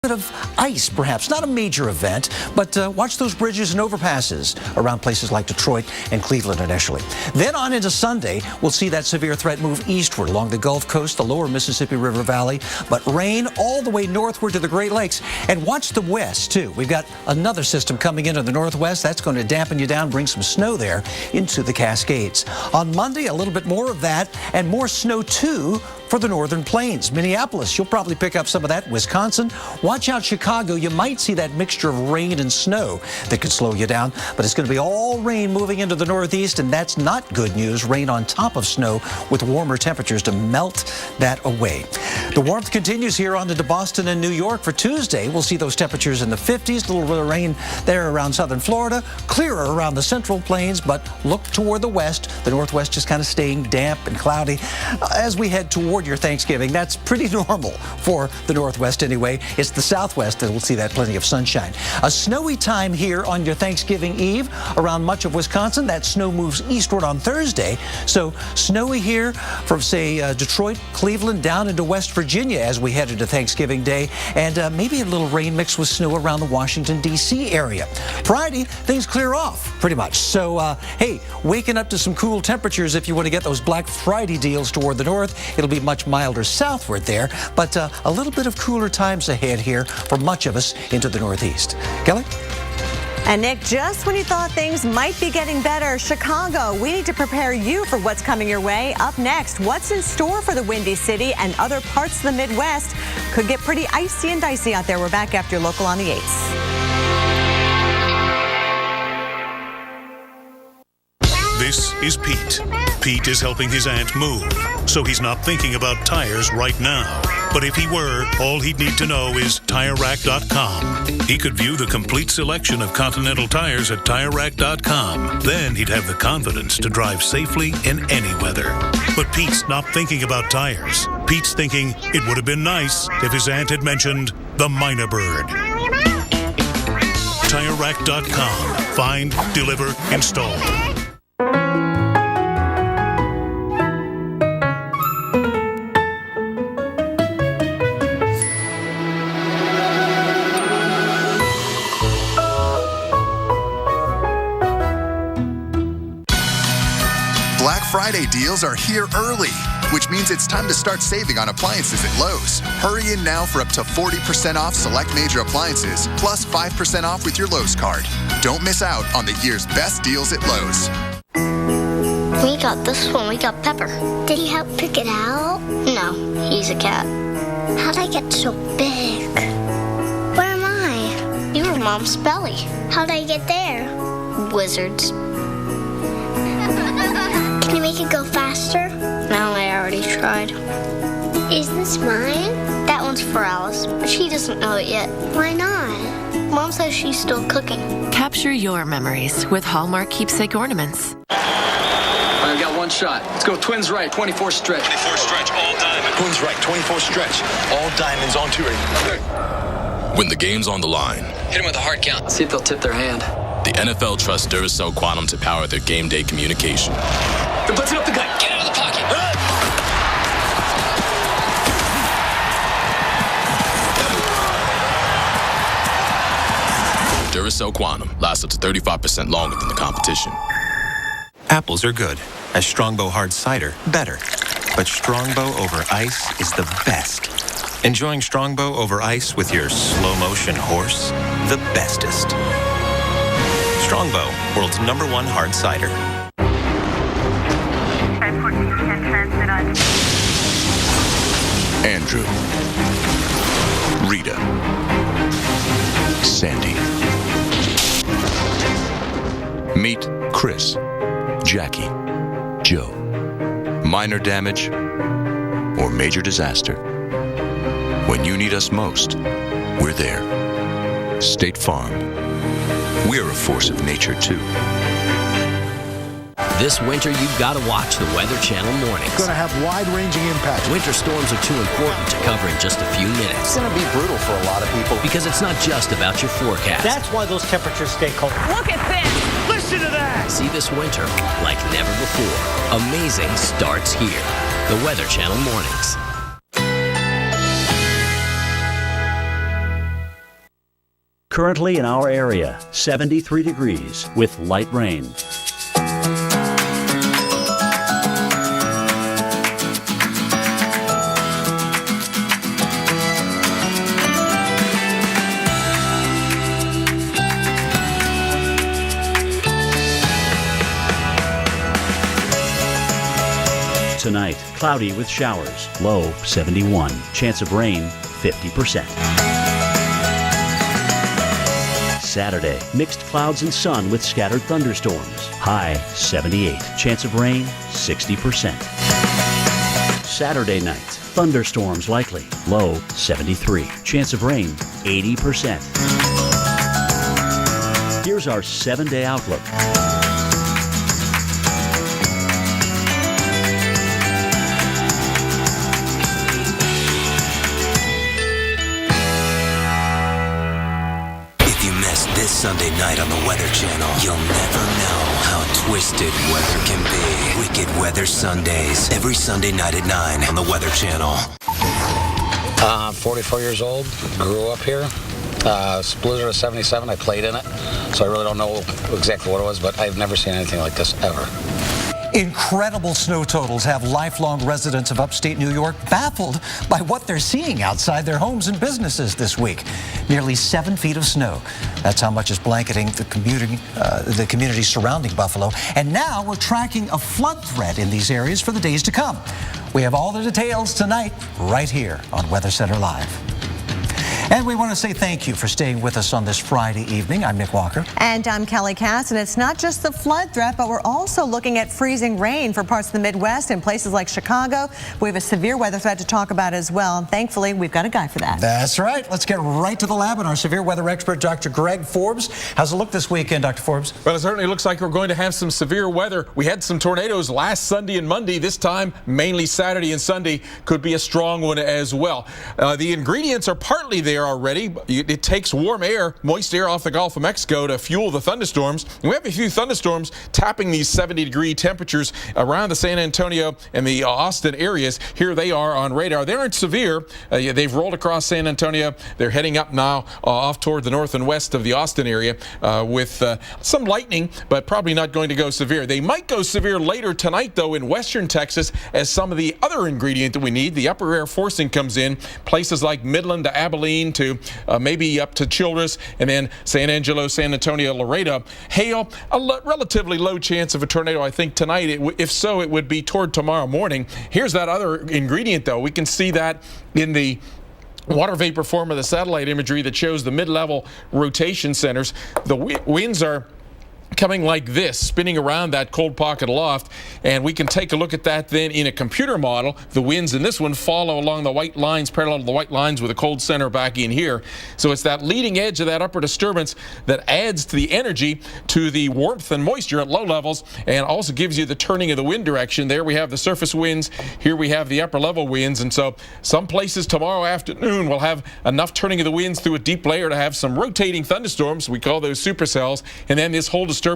bit of ice, perhaps. Not a major event, but watch those bridges and overpasses around places like Detroit and Cleveland initially. Then on into Sunday, we'll see that severe threat move eastward along the Gulf Coast, the lower Mississippi River Valley, but rain all the way northward to the Great Lakes. And watch the west, too. We've got another system coming into the northwest. That's going to dampen you down, bring some snow there into the Cascades. On Monday, a little bit more of that and more snow, too, for the northern plains. Minneapolis, you'll probably pick up some of that. Wisconsin, watch out Chicago. You might see that mixture of rain and snow that could slow you down, but it's going to be all rain moving into the northeast, and that's not good news. Rain on top of snow with warmer temperatures to melt that away. The warmth continues here on to Boston and New York for Tuesday. We'll see those temperatures in the 50s, a little bit of rain there around southern Florida, clearer around the central plains, but look toward the west. The northwest just kind of staying damp and cloudy as we head toward your Thanksgiving. That's pretty normal for the northwest anyway. It's the southwest that will see that plenty of sunshine. A snowy time here on your Thanksgiving Eve around much of Wisconsin. That snow moves eastward on Thursday. So snowy here from, say, Detroit, Cleveland, down into West Virginia as we head into Thanksgiving Day, and maybe a little rain mixed with snow around the Washington, D.C. area. Friday, things clear off pretty much. So, hey, waking up to some cool temperatures if you want to get those Black Friday deals toward the north. It'll be much milder southward there, but a little bit of cooler times ahead here for much of us into the northeast. Kelly? And Nick, just when you thought things might be getting better, Chicago, we need to prepare you for what's coming your way. Up next, what's in store for the Windy City and other parts of the Midwest? Could get pretty icy and dicey out there. We're back after your local on the 8s. This is Pete. Pete is helping his aunt move, so he's not thinking about tires right now. But if he were, all he'd need to know is TireRack.com. He could view the complete selection of Continental tires at TireRack.com. Then he'd have the confidence to drive safely in any weather. But Pete's not thinking about tires. Pete's thinking it would have been nice if his aunt had mentioned the Minor Bird. TireRack.com. Find, deliver, install. Black Friday deals are here early, which means it's time to start saving on appliances at Lowe's. Hurry in now for up to 40% off select major appliances, plus 5% off with your Lowe's card. Don't miss out on the year's best deals at Lowe's. We got this one. We got Pepper. Did he help pick it out? No, he's a cat. How'd I get so big? Where am I? You were Mom's belly. How'd I get there? Wizards. Can you make it go faster? No, I already tried. Is this mine? That one's for Alice, but she doesn't know it yet. Why not? Mom says she's still cooking. Capture your memories with Hallmark keepsake ornaments. I've got one shot. Let's go twins right, 24 stretch. 24 stretch, all diamonds. Twins right, 24 stretch, all diamonds on 2 ready. When the game's on the line, Hit them with a hard count. See if they'll tip their hand. the NFL trusts Duracell Quantum to power their game day communication. Then puts it up the gut. Get out of the pocket. Duracell Quantum lasts up to 35% longer than the competition. Apples are good. A Strongbow hard cider, better. But Strongbow over ice is the best. Enjoying Strongbow over ice with your slow-motion horse, the bestest. Strongbow, world's #1 hard cider. Andrew, Rita, Sandy. Meet Chris, Jackie, Joe. Minor damage or major disaster. When you need us most, we're there. State Farm. We're a force of nature, too. This winter, you've got to watch the Weather Channel mornings. It's going to have wide-ranging impacts. Winter storms are too important to cover in just a few minutes. It's going to be brutal for a lot of people. Because it's not just about your forecast. That's why those temperatures stay cold. Look at this! Listen to that! See this winter like never before. Amazing starts here. The Weather Channel mornings. Currently in our area, 73 degrees with light rain. Tonight, cloudy with showers, low 71. Chance of rain, 50%. Saturday, mixed clouds and sun with scattered thunderstorms, high 78. Chance of rain, 60%. Saturday night, thunderstorms likely, low 73. Chance of rain, 80%. Here's our 7-day outlook. Sunday night on the Weather Channel, you'll never know how twisted weather can be. Wicked Weather Sundays, every Sunday night at 9 on the Weather Channel. 44 years old, grew up here. Blizzard of 77, I played in it, so I really don't know exactly what it was, but I've never seen anything like this ever. Incredible snow totals have lifelong residents of upstate New York baffled by what they're seeing outside their homes and businesses this week. Nearly 7 feet of snow. That's how much is blanketing the community surrounding Buffalo. And now we're tracking a flood threat in these areas for the days to come. We have all the details tonight right here on Weather Center Live. And we want to say thank you for staying with us on this Friday evening. I'm Nick Walker. And I'm Kelly Cass. And it's not just the flood threat, but we're also looking at freezing rain for parts of the Midwest and places like Chicago. We have a severe weather threat to talk about as well. And thankfully, we've got a guy for that. That's right. Let's get right to the lab and our severe weather expert, Dr. Greg Forbes. How's it look this weekend, Dr. Forbes? Well, it certainly looks like we're going to have some severe weather. We had some tornadoes last Sunday and Monday. This time, mainly Saturday and Sunday, could be a strong one as well. The ingredients are partly there already. It takes warm air, moist air off the Gulf of Mexico to fuel the thunderstorms. And we have a few thunderstorms tapping these 70-degree temperatures around the San Antonio and the Austin areas. Here they are on radar. They aren't severe. They've rolled across San Antonio. They're heading up now off toward the north and west of the Austin area with some lightning, but probably not going to go severe. They might go severe later tonight, though, in western Texas as some of the other ingredient that we need, the upper air forcing, comes in. Places like Midland to Abilene to maybe up to Childress, and then San Angelo, San Antonio, Laredo. Hail, a relatively low chance of a tornado, I think, tonight. If so, it would be toward tomorrow morning. Here's that other ingredient, though. We can see that in the water vapor form of the satellite imagery that shows the mid-level rotation centers. The winds are coming like this, spinning around that cold pocket aloft, and we can take a look at that then in a computer model. The winds in this one follow along the white lines, parallel to the white lines with a cold center back in here. So it's that leading edge of that upper disturbance that adds to the energy to the warmth and moisture at low levels, and also gives you the turning of the wind direction. There we have the surface winds, here we have the upper level winds, and so some places tomorrow afternoon will have enough turning of the winds through a deep layer to have some rotating thunderstorms. We call those supercells, and then this whole disturbance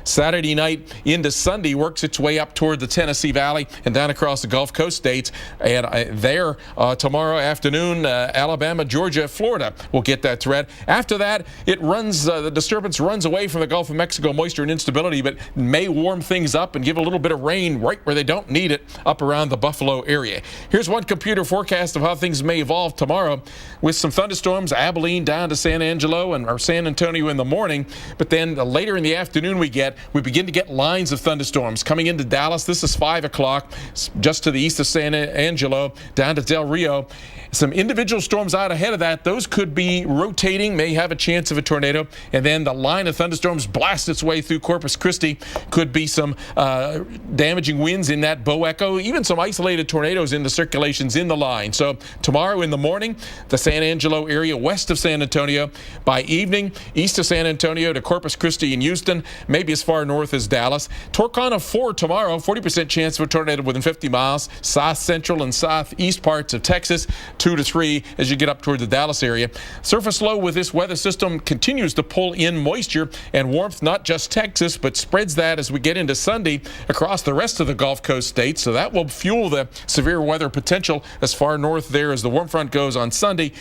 Saturday night into Sunday works its way up toward the Tennessee Valley and down across the Gulf Coast states. And there tomorrow afternoon, Alabama, Georgia, Florida will get that threat. After that, it runs, the disturbance runs away from the Gulf of Mexico moisture and instability, but may warm things up and give a little bit of rain right where they don't need it up around the Buffalo area. Here's one computer forecast of how things may evolve tomorrow with some thunderstorms, Abilene down to San Angelo or San Antonio in the morning, but then later in the afternoon we begin to get lines of thunderstorms coming into Dallas. This is 5 o'clock, just to the east of San Angelo, down to Del Rio. Some individual storms out ahead of that. Those could be rotating, may have a chance of a tornado. And then the line of thunderstorms blasts its way through Corpus Christi. Could be some damaging winds in that bow echo, even some isolated tornadoes in the circulations in the line. So tomorrow in the morning, the San Angelo area west of San Antonio. By evening, east of San Antonio to Corpus Christi and Houston. Houston, maybe as far north as Dallas. Torcana 4 tomorrow, 40% chance of a tornado within 50 miles. South central and southeast parts of Texas, 2 to 3 as you get up toward the Dallas area. Surface low with this weather system continues to pull in moisture and warmth, not just Texas, but spreads that as we get into Sunday across the rest of the Gulf Coast states. So that will fuel the severe weather potential as far north there as the warm front goes on Sunday.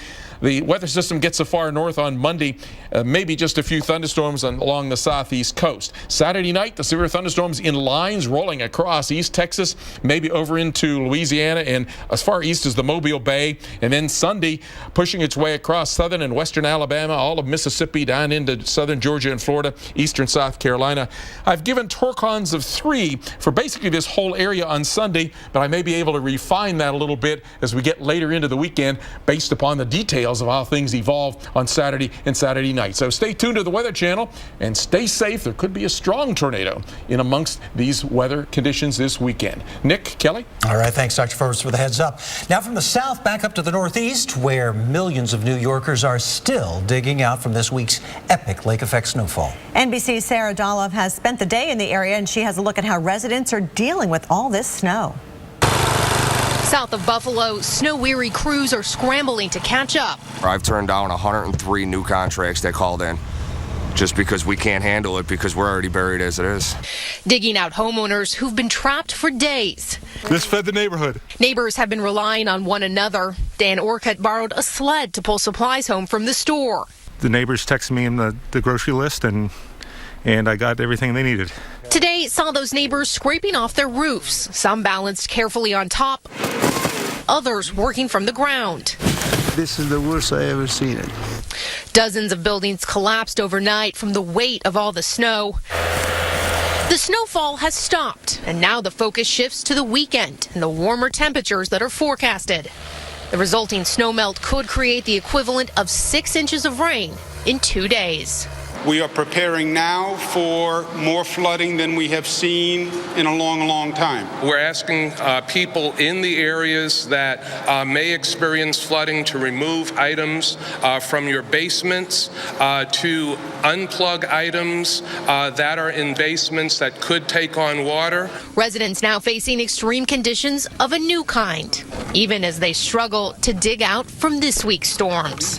The weather system gets so far north on Monday, maybe just a few thunderstorms along the southeast coast. Saturday night, the severe thunderstorms in lines rolling across East Texas, maybe over into Louisiana and as far east as the Mobile Bay. And then Sunday, pushing its way across southern and western Alabama, all of Mississippi, down into southern Georgia and Florida, eastern South Carolina. I've given torcons of 3 for basically this whole area on Sunday, but I may be able to refine that a little bit as we get later into the weekend based upon the details of how things evolve on Saturday and Saturday night. So stay tuned to the Weather Channel and stay safe. There could be a strong tornado in amongst these weather conditions this weekend. Nick, Kelly? All right, thanks, Dr. Forbes, for the heads up. Now from the south back up to the northeast, where millions of New Yorkers are still digging out from this week's epic lake effect snowfall. NBC's Sarah Doloff has spent the day in the area, and she has a look at how residents are dealing with all this snow. South of Buffalo, snow-weary crews are scrambling to catch up. I've turned down 103 new contracts that called in just because we can't handle it because we're already buried as it is. Digging out homeowners who've been trapped for days. This fed the neighborhood. Neighbors have been relying on one another. Dan Orcutt borrowed a sled to pull supplies home from the store. The neighbors texted me in the grocery list and I got everything they needed. Today saw those neighbors scraping off their roofs, some balanced carefully on top, others working from the ground. This is the worst I ever seen it. Dozens of buildings collapsed overnight from the weight of all the snow. The snowfall has stopped, and now the focus shifts to the weekend and the warmer temperatures that are forecasted. The resulting snowmelt could create the equivalent of 6 inches of rain in 2 days. We are preparing now for more flooding than we have seen in a long, long time. We're asking people in the areas that may experience flooding to remove items from your basements, to unplug items that are in basements that could take on water. Residents now facing extreme conditions of a new kind, even as they struggle to dig out from this week's storms.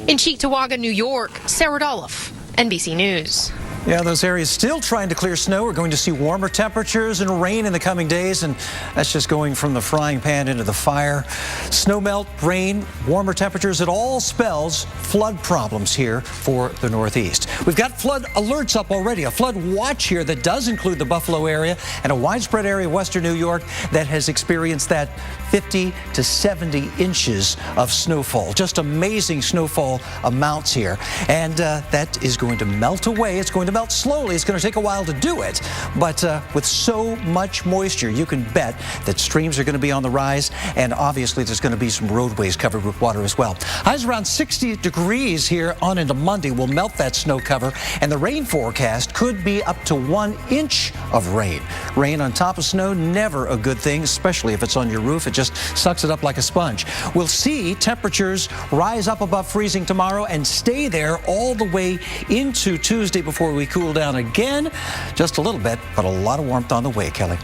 In Cheektowaga, New York, Sarah Doloff, NBC News. Yeah, those areas still trying to clear snow. We're going to see warmer temperatures and rain in the coming days, and that's just going from the frying pan into the fire. Snow melt, rain, warmer temperatures, it all spells flood problems here for the Northeast. We've got flood alerts up already, a flood watch here that does include the Buffalo area and a widespread area of western New York that has experienced that 50 to 70 inches of snowfall. Just amazing snowfall amounts here, and that is going to melt away. It's going to melt slowly. It's going to take a while to do it, but with so much moisture, you can bet that streams are going to be on the rise, and obviously there's going to be some roadways covered with water as well. Highs around 60 degrees here on into Monday will melt that snow cover, and the rain forecast could be up to 1 inch of rain. Rain on top of snow, never a good thing, especially if it's on your roof. It just sucks it up like a sponge. We'll see temperatures rise up above freezing tomorrow and stay there all the way into Tuesday before we cool down again. Just a little bit, but a lot of warmth on the way, Kelly.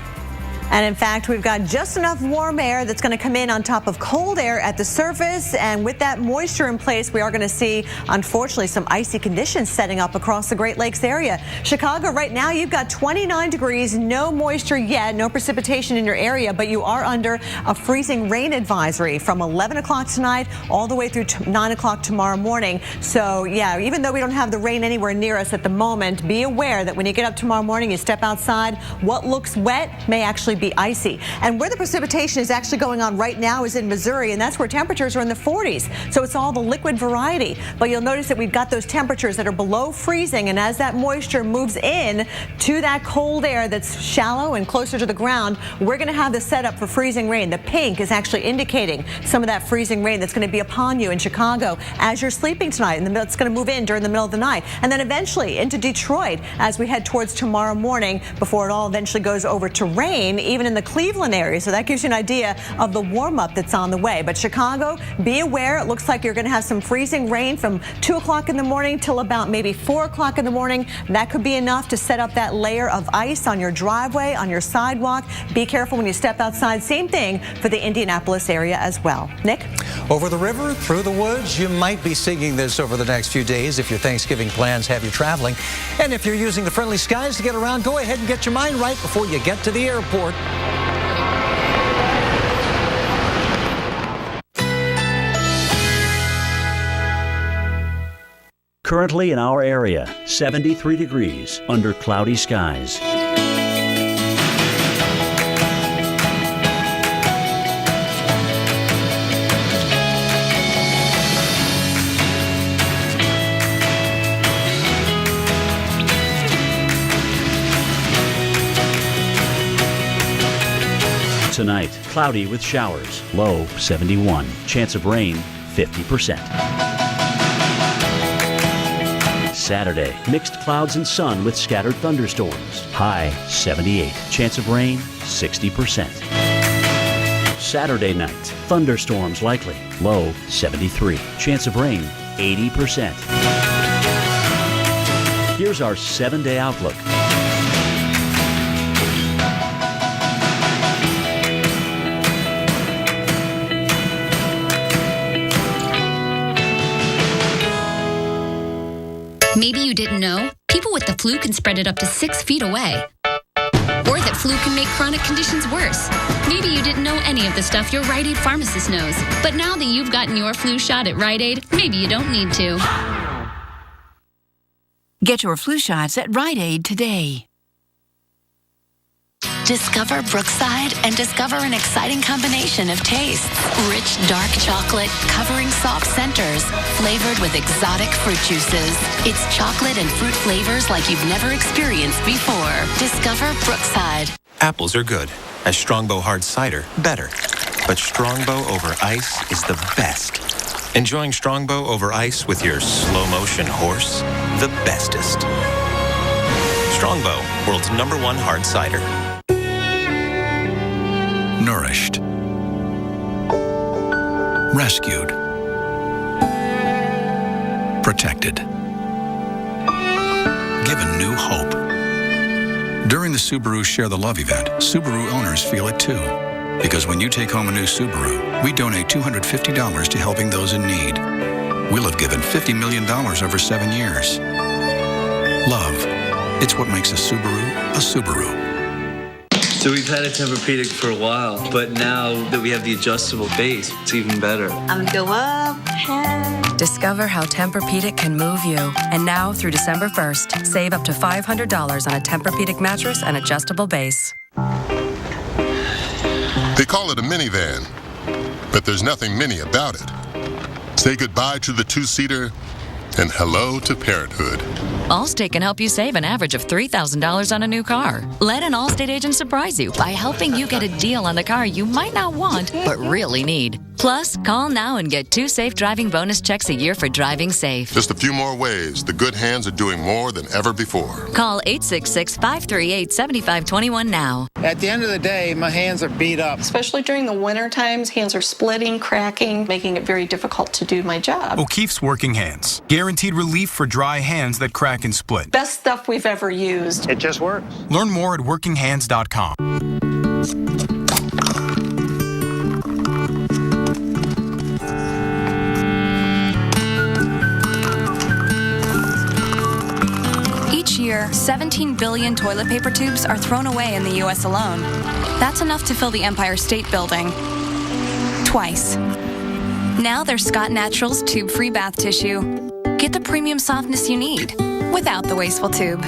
And in fact, we've got just enough warm air that's going to come in on top of cold air at the surface. And with that moisture in place, we are going to see, unfortunately, some icy conditions setting up across the Great Lakes area. Chicago, right now, you've got 29 degrees, no moisture yet, no precipitation in your area, but you are under a freezing rain advisory from 11 o'clock tonight all the way through 9 o'clock tomorrow morning. So, yeah, even though we don't have the rain anywhere near us at the moment, be aware that when you get up tomorrow morning, you step outside, what looks wet may actually be icy. And where the precipitation is actually going on right now is in Missouri, and that's where temperatures are in the 40s. So it's all the liquid variety. But you'll notice that we've got those temperatures that are below freezing, and as that moisture moves in to that cold air that's shallow and closer to the ground, we're going to have the setup for freezing rain. The pink is actually indicating some of that freezing rain that's going to be upon you in Chicago as you're sleeping tonight. And it's going to move in during the middle of the night, and then eventually into Detroit as we head towards tomorrow morning before it all eventually goes over to rain even in the Cleveland area. So that gives you an idea of the warm-up that's on the way. But Chicago, be aware, it looks like you're going to have some freezing rain from 2 o'clock in the morning till about maybe 4 o'clock in the morning. That could be enough to set up that layer of ice on your driveway, on your sidewalk. Be careful when you step outside. Same thing for the Indianapolis area as well. Nick? Over the river, through the woods, you might be singing this over the next few days if your Thanksgiving plans have you traveling. And if you're using the friendly skies to get around, go ahead and get your mind right before you get to the airport. Currently in our area, 73 degrees under cloudy skies. Tonight, cloudy with showers, low 71. Chance of rain, 50%. Saturday, mixed clouds and sun with scattered thunderstorms, high 78. Chance of rain, 60%. Saturday night, thunderstorms likely, low 73. Chance of rain, 80%. Here's our 7-day outlook. Maybe you didn't know, people with the flu can spread it up to 6 feet away. Or that flu can make chronic conditions worse. Maybe you didn't know any of the stuff your Rite Aid pharmacist knows. But now that you've gotten your flu shot at Rite Aid, maybe you don't need to. Get your flu shots at Rite Aid today. Discover Brookside and discover an exciting combination of tastes. Rich, dark chocolate covering soft centers, flavored with exotic fruit juices. It's chocolate and fruit flavors like you've never experienced before. Discover Brookside. Apples are good. As Strongbow hard cider, better. But Strongbow over ice is the best. Enjoying Strongbow over ice with your slow motion horse, the bestest. Strongbow, world's #1 hard cider. Nourished, rescued, protected, given new hope. During the Subaru Share the Love event, Subaru owners feel it too. Because when you take home a new Subaru, we donate $250 to helping those in need. We'll have given $50 million over 7 years. Love, it's what makes a Subaru. So we've had a Tempur-Pedic for a while, but now that we have the adjustable base, it's even better. I'm gonna go up. Discover how Tempur-Pedic can move you. And now through December 1st, save up to $500 on a Tempur-Pedic mattress and adjustable base. They call it a minivan, but there's nothing mini about it. Say goodbye to the two-seater and hello to parenthood. Allstate can help you save an average of $3,000 on a new car. Let an Allstate agent surprise you by helping you get a deal on the car you might not want, but really need. Plus, call now and get 2 safe driving bonus checks a year for driving safe. Just a few more ways the good hands are doing more than ever before. Call 866-538-7521 now. At the end of the day, my hands are beat up. Especially during the winter times, hands are splitting, cracking, making it very difficult to do my job. O'Keefe's Working Hands. Guaranteed relief for dry hands that crack and split. Best stuff we've ever used. It just works. Learn more at workinghands.com. Each year, 17 billion toilet paper tubes are thrown away in the U.S. alone. That's enough to fill the Empire State Building. Twice. Now there's Scott Naturals tube-free bath tissue. Get the premium softness you need without the wasteful tube.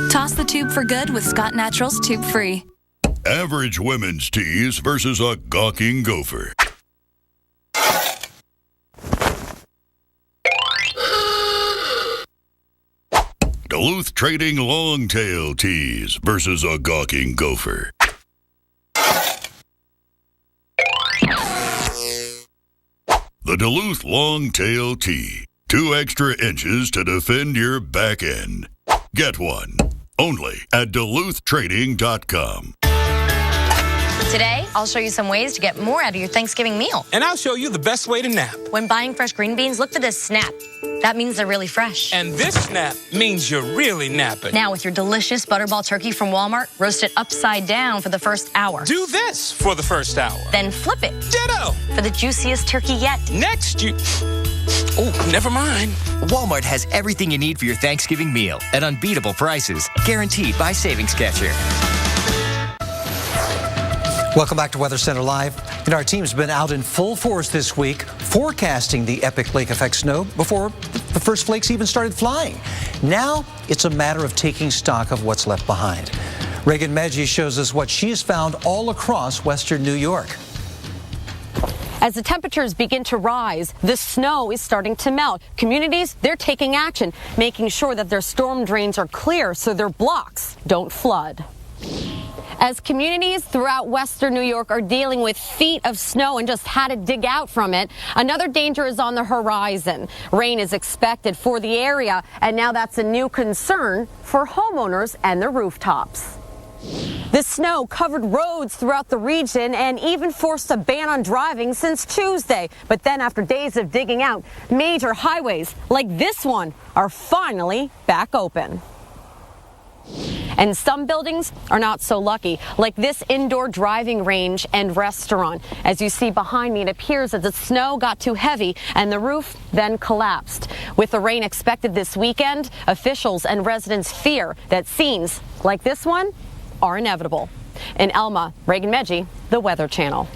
Toss the tube for good with Scott Naturals tube-free. Average women's tees versus a gawking gopher. Duluth Trading Longtail Tees versus a gawking gopher. The Duluth Longtail Tee. 2 extra inches to defend your back end. Get one. Only at DuluthTrading.com. Today, I'll show you some ways to get more out of your Thanksgiving meal. And I'll show you the best way to nap. When buying fresh green beans, look for this snap. That means they're really fresh. And this snap means you're really napping. Now, with your delicious Butterball turkey from Walmart, roast it upside down for the first hour. Do this for the first hour. Then flip it. Ditto. For the juiciest turkey yet. Next, Oh, never mind. Walmart has everything you need for your Thanksgiving meal at unbeatable prices, guaranteed by Savings Catcher. Welcome back to Weather Center Live. Our team's been out in full force this week forecasting the epic lake effect snow before the first flakes even started flying. Now it's a matter of taking stock of what's left behind. Reagan Medji shows us what she has found all across western New York. As the temperatures begin to rise, the snow is starting to melt. Communities, they're taking action, making sure that their storm drains are clear so their blocks don't flood. As communities throughout western New York are dealing with feet of snow and just had to dig out from it, another danger is on the horizon. Rain is expected for the area, and now that's a new concern for homeowners and their rooftops. The snow covered roads throughout the region and even forced a ban on driving since Tuesday. But then after days of digging out, major highways like this one are finally back open. And some buildings are not so lucky, like this indoor driving range and restaurant. As you see behind me, it appears that the snow got too heavy and the roof then collapsed. With the rain expected this weekend, officials and residents fear that scenes like this one are inevitable. In Elma, Reagan Medji, the Weather Channel.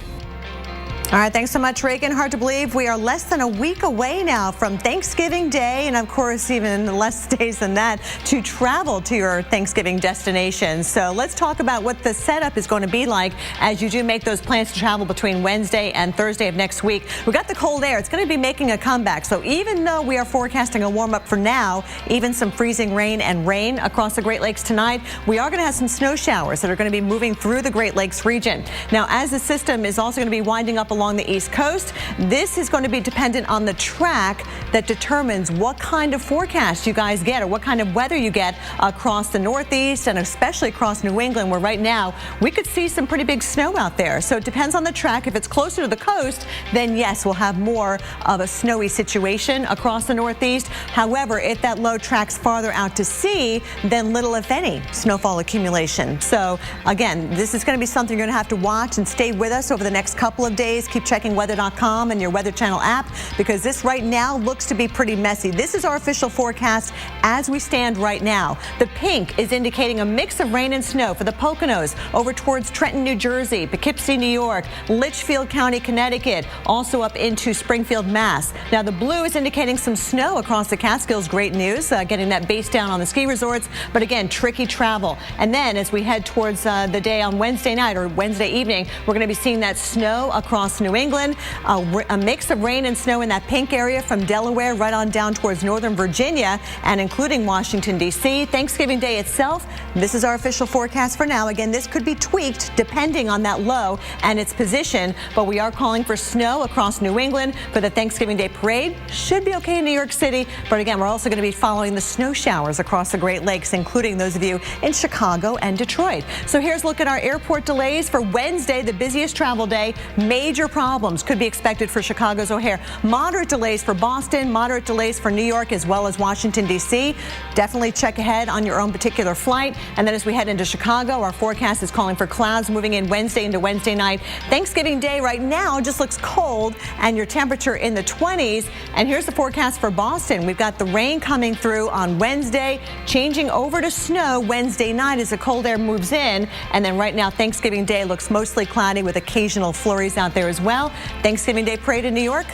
All right, thanks so much, Reagan. Hard to believe we are less than a week away now from Thanksgiving Day, and of course, even less days than that to travel to your Thanksgiving destination. So let's talk about what the setup is going to be like as you do make those plans to travel between Wednesday and Thursday of next week. We got the cold air. It's going to be making a comeback. So even though we are forecasting a warm up for now, even some freezing rain and rain across the Great Lakes tonight, we are going to have some snow showers that are going to be moving through the Great Lakes region. Now, as the system is also going to be winding up along the East Coast, this is going to be dependent on the track that determines what kind of forecast you guys get or what kind of weather you get across the Northeast and especially across New England, where right now we could see some pretty big snow out there. So it depends on the track. If it's closer to the coast, then yes, we'll have more of a snowy situation across the Northeast. However, if that low tracks farther out to sea, then little, if any, snowfall accumulation. So again, this is going to be something you're going to have to watch and stay with us over the next couple of days. Keep checking weather.com and your Weather Channel app, because this right now looks to be pretty messy. This is our official forecast as we stand right now. The pink is indicating a mix of rain and snow for the Poconos over towards Trenton, New Jersey, Poughkeepsie, New York, Litchfield County, Connecticut, also up into Springfield, Mass. Now the blue is indicating some snow across the Catskills. Great news, getting that base down on the ski resorts, but again, tricky travel. And then as we head towards the day on Wednesday night or Wednesday evening, we're going to be seeing that snow across New England, a mix of rain and snow in that pink area from Delaware right on down towards northern Virginia and including Washington, D.C. Thanksgiving Day itself, this is our official forecast for now. Again, this could be tweaked depending on that low and its position, but we are calling for snow across New England for the Thanksgiving Day parade. Should be okay in New York City, but again, we're also going to be following the snow showers across the Great Lakes, including those of you in Chicago and Detroit. So here's a look at our airport delays for Wednesday, the busiest travel day. Major problems could be expected for Chicago's O'Hare. Moderate delays for Boston, moderate delays for New York as well as Washington, D.C. Definitely check ahead on your own particular flight. And then as we head into Chicago, our forecast is calling for clouds moving in Wednesday into Wednesday night. Thanksgiving Day right now just looks cold and your temperature in the 20s. And here's the forecast for Boston. We've got the rain coming through on Wednesday, changing over to snow Wednesday night as the cold air moves in. And then right now, Thanksgiving Day looks mostly cloudy with occasional flurries out there as well. Thanksgiving Day parade in New York,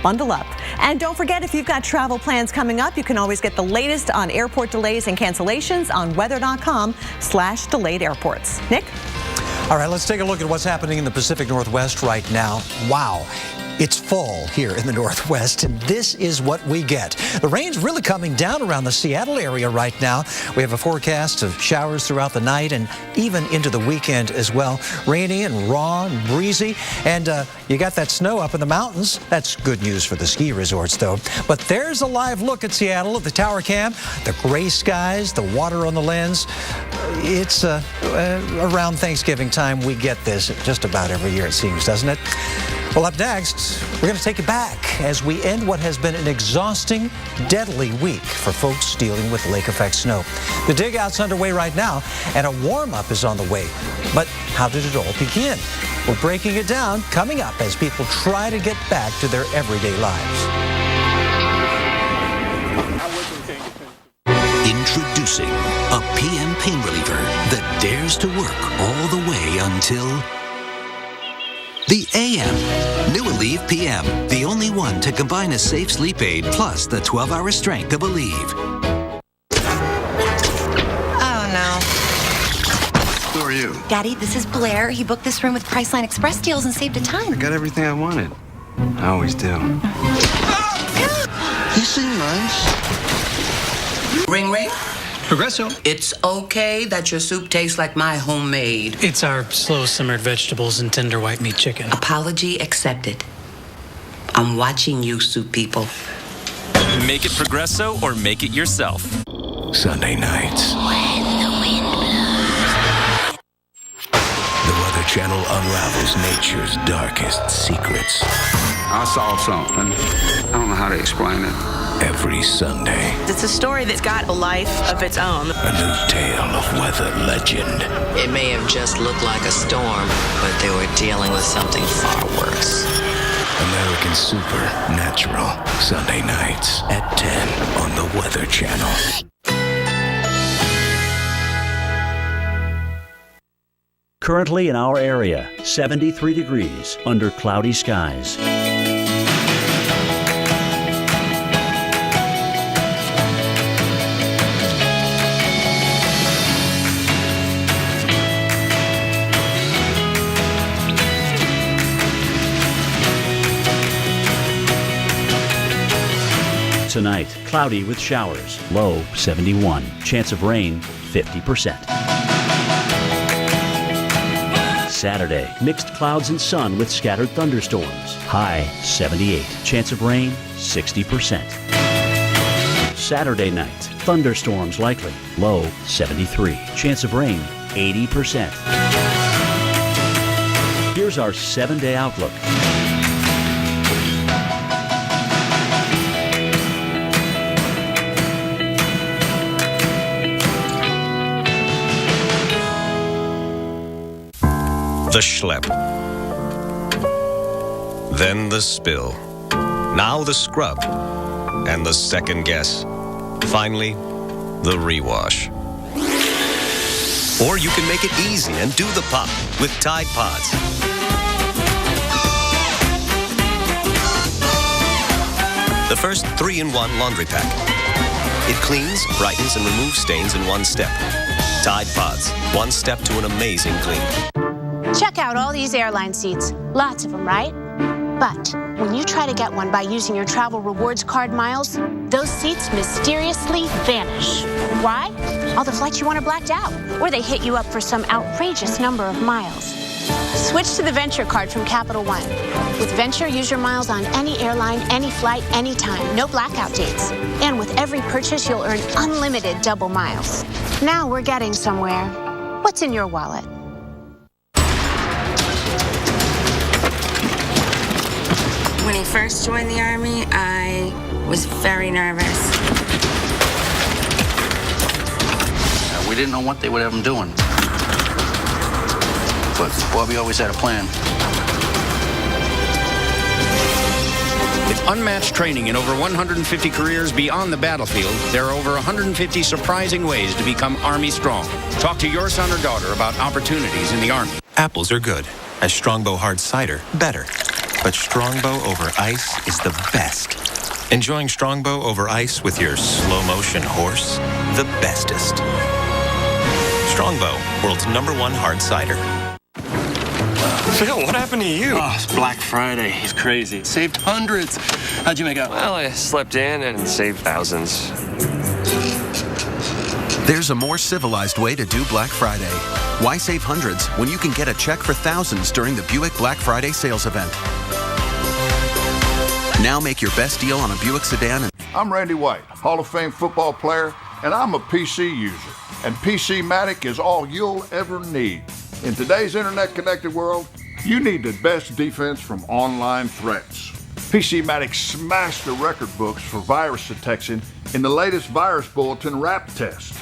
bundle up. And don't forget, if you've got travel plans coming up, you can always get the latest on airport delays and cancellations on weather.com/delayed airports. Nick? All right, let's take a look at what's happening in the Pacific Northwest right now. Wow. It's fall here in the Northwest, and this is what we get. The rain's really coming down around the Seattle area right now. We have a forecast of showers throughout the night and even into the weekend as well. Rainy and raw and breezy, and you got that snow up in the mountains. That's good news for the ski resorts, though. But there's a live look at Seattle at the tower cam. The gray skies, the water on the lens. It's around Thanksgiving time we get this just about every year, it seems, doesn't it? Well, up next, we're going to take it back as we end what has been an exhausting, deadly week for folks dealing with lake effect snow. The dig out's underway right now, and a warm-up is on the way. But how did it all begin? We're breaking it down coming up as people try to get back to their everyday lives. Introducing a PM pain reliever that dares to work all the way until the AM. New Aleve PM, the only one to combine a safe sleep aid plus the 12-hour strength of Aleve. Oh, no. Who are you? Daddy, this is Blair. He booked this room with Priceline Express deals and saved a ton. I got everything I wanted. I always do. You seem nice. Ring, ring. Progresso. It's okay that your soup tastes like my homemade. It's our slow-simmered vegetables and tender white meat chicken. Apology accepted. I'm watching you, soup people. Make it Progresso or make it yourself. Sunday nights. When the wind blows. The Weather Channel unravels nature's darkest secrets. I saw something. I don't know how to explain it. Every Sunday. It's a story that's got a life of its own. A new tale of weather legend. It may have just looked like a storm, but they were dealing with something far worse. American Supernatural. Sunday nights at 10 on the Weather Channel. Currently in our area, 73 degrees under cloudy skies. Tonight, cloudy with showers, low 71. Chance of rain, 50%. Saturday, mixed clouds and sun with scattered thunderstorms, high 78. Chance of rain, 60%. Saturday night, thunderstorms likely, low 73. Chance of rain, 80%. Here's our 7-day outlook. The schlep. Then the spill. Now the scrub. And the second guess. Finally, the rewash. Or you can make it easy and do the pop with Tide Pods. The first 3-in-1 laundry pack. It cleans, brightens, and removes stains in one step. Tide Pods. One step to an amazing clean. Check out all these airline seats. Lots of them, right? But when you try to get one by using your travel rewards card miles, those seats mysteriously vanish. Why? All the flights you want are blacked out, or they hit you up for some outrageous number of miles. Switch to the Venture card from Capital One. With Venture, use your miles on any airline, any flight, anytime. No blackout dates. And with every purchase, you'll earn unlimited double miles. Now we're getting somewhere. What's in your wallet? When he first joined the Army, I was very nervous. We didn't know what they would have him doing. But Bobby always had a plan. With unmatched training in over 150 careers beyond the battlefield, there are over 150 surprising ways to become Army strong. Talk to your son or daughter about opportunities in the Army. Apples are good, as Strongbow hard cider better. But Strongbow over ice is the best. Enjoying Strongbow over ice with your slow-motion horse, the bestest. Strongbow, world's #1 hard cider. Phil, what happened to you? Oh, it's Black Friday. It's crazy. Saved hundreds. How'd you make out? Well, I slept in and saved thousands. There's a more civilized way to do Black Friday. Why save hundreds when you can get a check for thousands during the Buick Black Friday sales event? Now make your best deal on a Buick sedan. I'm Randy White, Hall of Fame football player, and I'm a PC user. And PCmatic is all you'll ever need. In today's internet-connected world, you need the best defense from online threats. PCmatic smashed the record books for virus detection in the latest Virus Bulletin RAP test.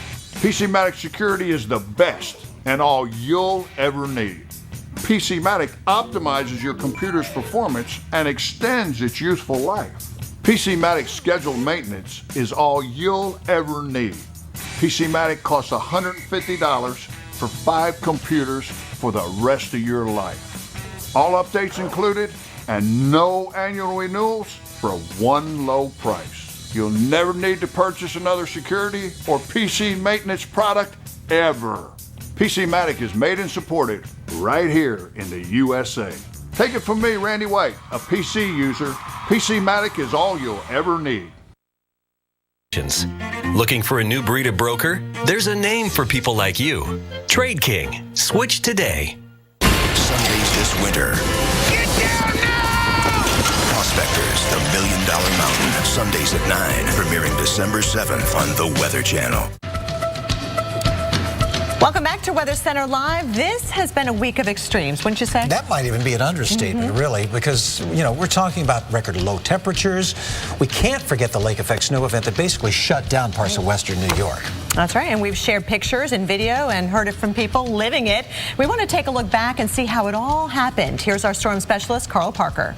PCmatic security is the best and all you'll ever need. PCmatic optimizes your computer's performance and extends its useful life. PCmatic scheduled maintenance is all you'll ever need. PCmatic costs $150 for 5 computers for the rest of your life. All updates included and no annual renewals for one low price. You'll never need to purchase another security or PC maintenance product ever. PCmatic is made and supported right here in the USA. Take it from me, Randy White, a PC user. PCmatic is all you'll ever need. Looking for a new breed of broker? There's a name for people like you. Trade King. Switch today. Sundays this winter. Get down now! Prospectors, the $1 Million Mountain. Sundays at 9. Premiering December 7th on the Weather Channel. Welcome back to Weather Center Live. This has been a week of extremes, wouldn't you say? That might even be an understatement, really, because, you know, we're talking about record low temperatures. We can't forget the lake effect snow event that basically shut down parts of western New York. That's right, and we've shared pictures and video and heard it from people living it. We want to take a look back and see how it all happened. Here's our storm specialist, Carl Parker.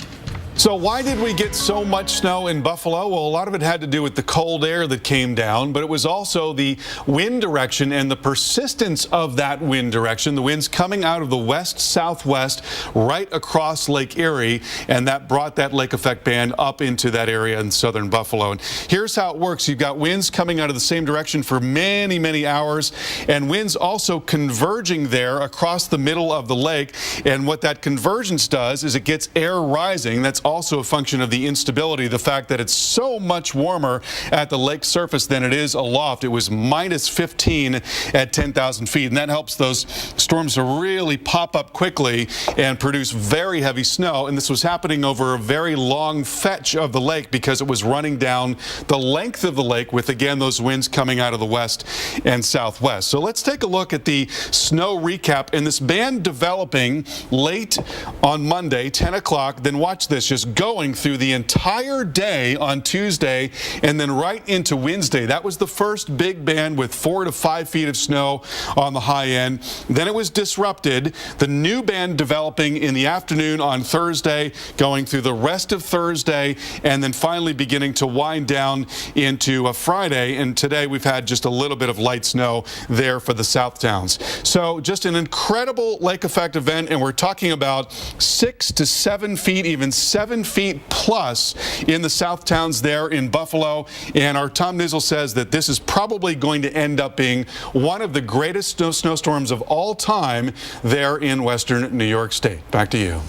So why did we get so much snow in Buffalo? Well, a lot of it had to do with the cold air that came down, but it was also the wind direction and the persistence of that wind direction. The winds coming out of the west-southwest right across Lake Erie, and that brought that lake effect band up into that area in southern Buffalo. And here's how it works. You've got winds coming out of the same direction for many, many hours, and winds also converging there across the middle of the lake. And what that convergence does is it gets air rising. That's also a function of the instability, the fact that it's so much warmer at the lake surface than it is aloft. It was minus 15 at 10,000 feet, and that helps those storms to really pop up quickly and produce very heavy snow. And this was happening over a very long fetch of the lake because it was running down the length of the lake with, again, those winds coming out of the west and southwest. So let's take a look at the snow recap and this band developing late on Monday, 10 o'clock. Then watch this, just going through the entire day on Tuesday and then right into Wednesday. That was the first big band with 4 to 5 feet of snow on the high end. Then it was disrupted. The new band developing in the afternoon on Thursday, going through the rest of Thursday, and then finally beginning to wind down into a Friday. And today we've had just a little bit of light snow there for the South Towns. So just an incredible lake effect event, and we're talking about 6 to 7 feet, even 7 feet plus in the South Towns there in Buffalo. And our Tom Nizzle says that this is probably going to end up being one of the greatest snowstorms of all time there in western New York State. Back to you.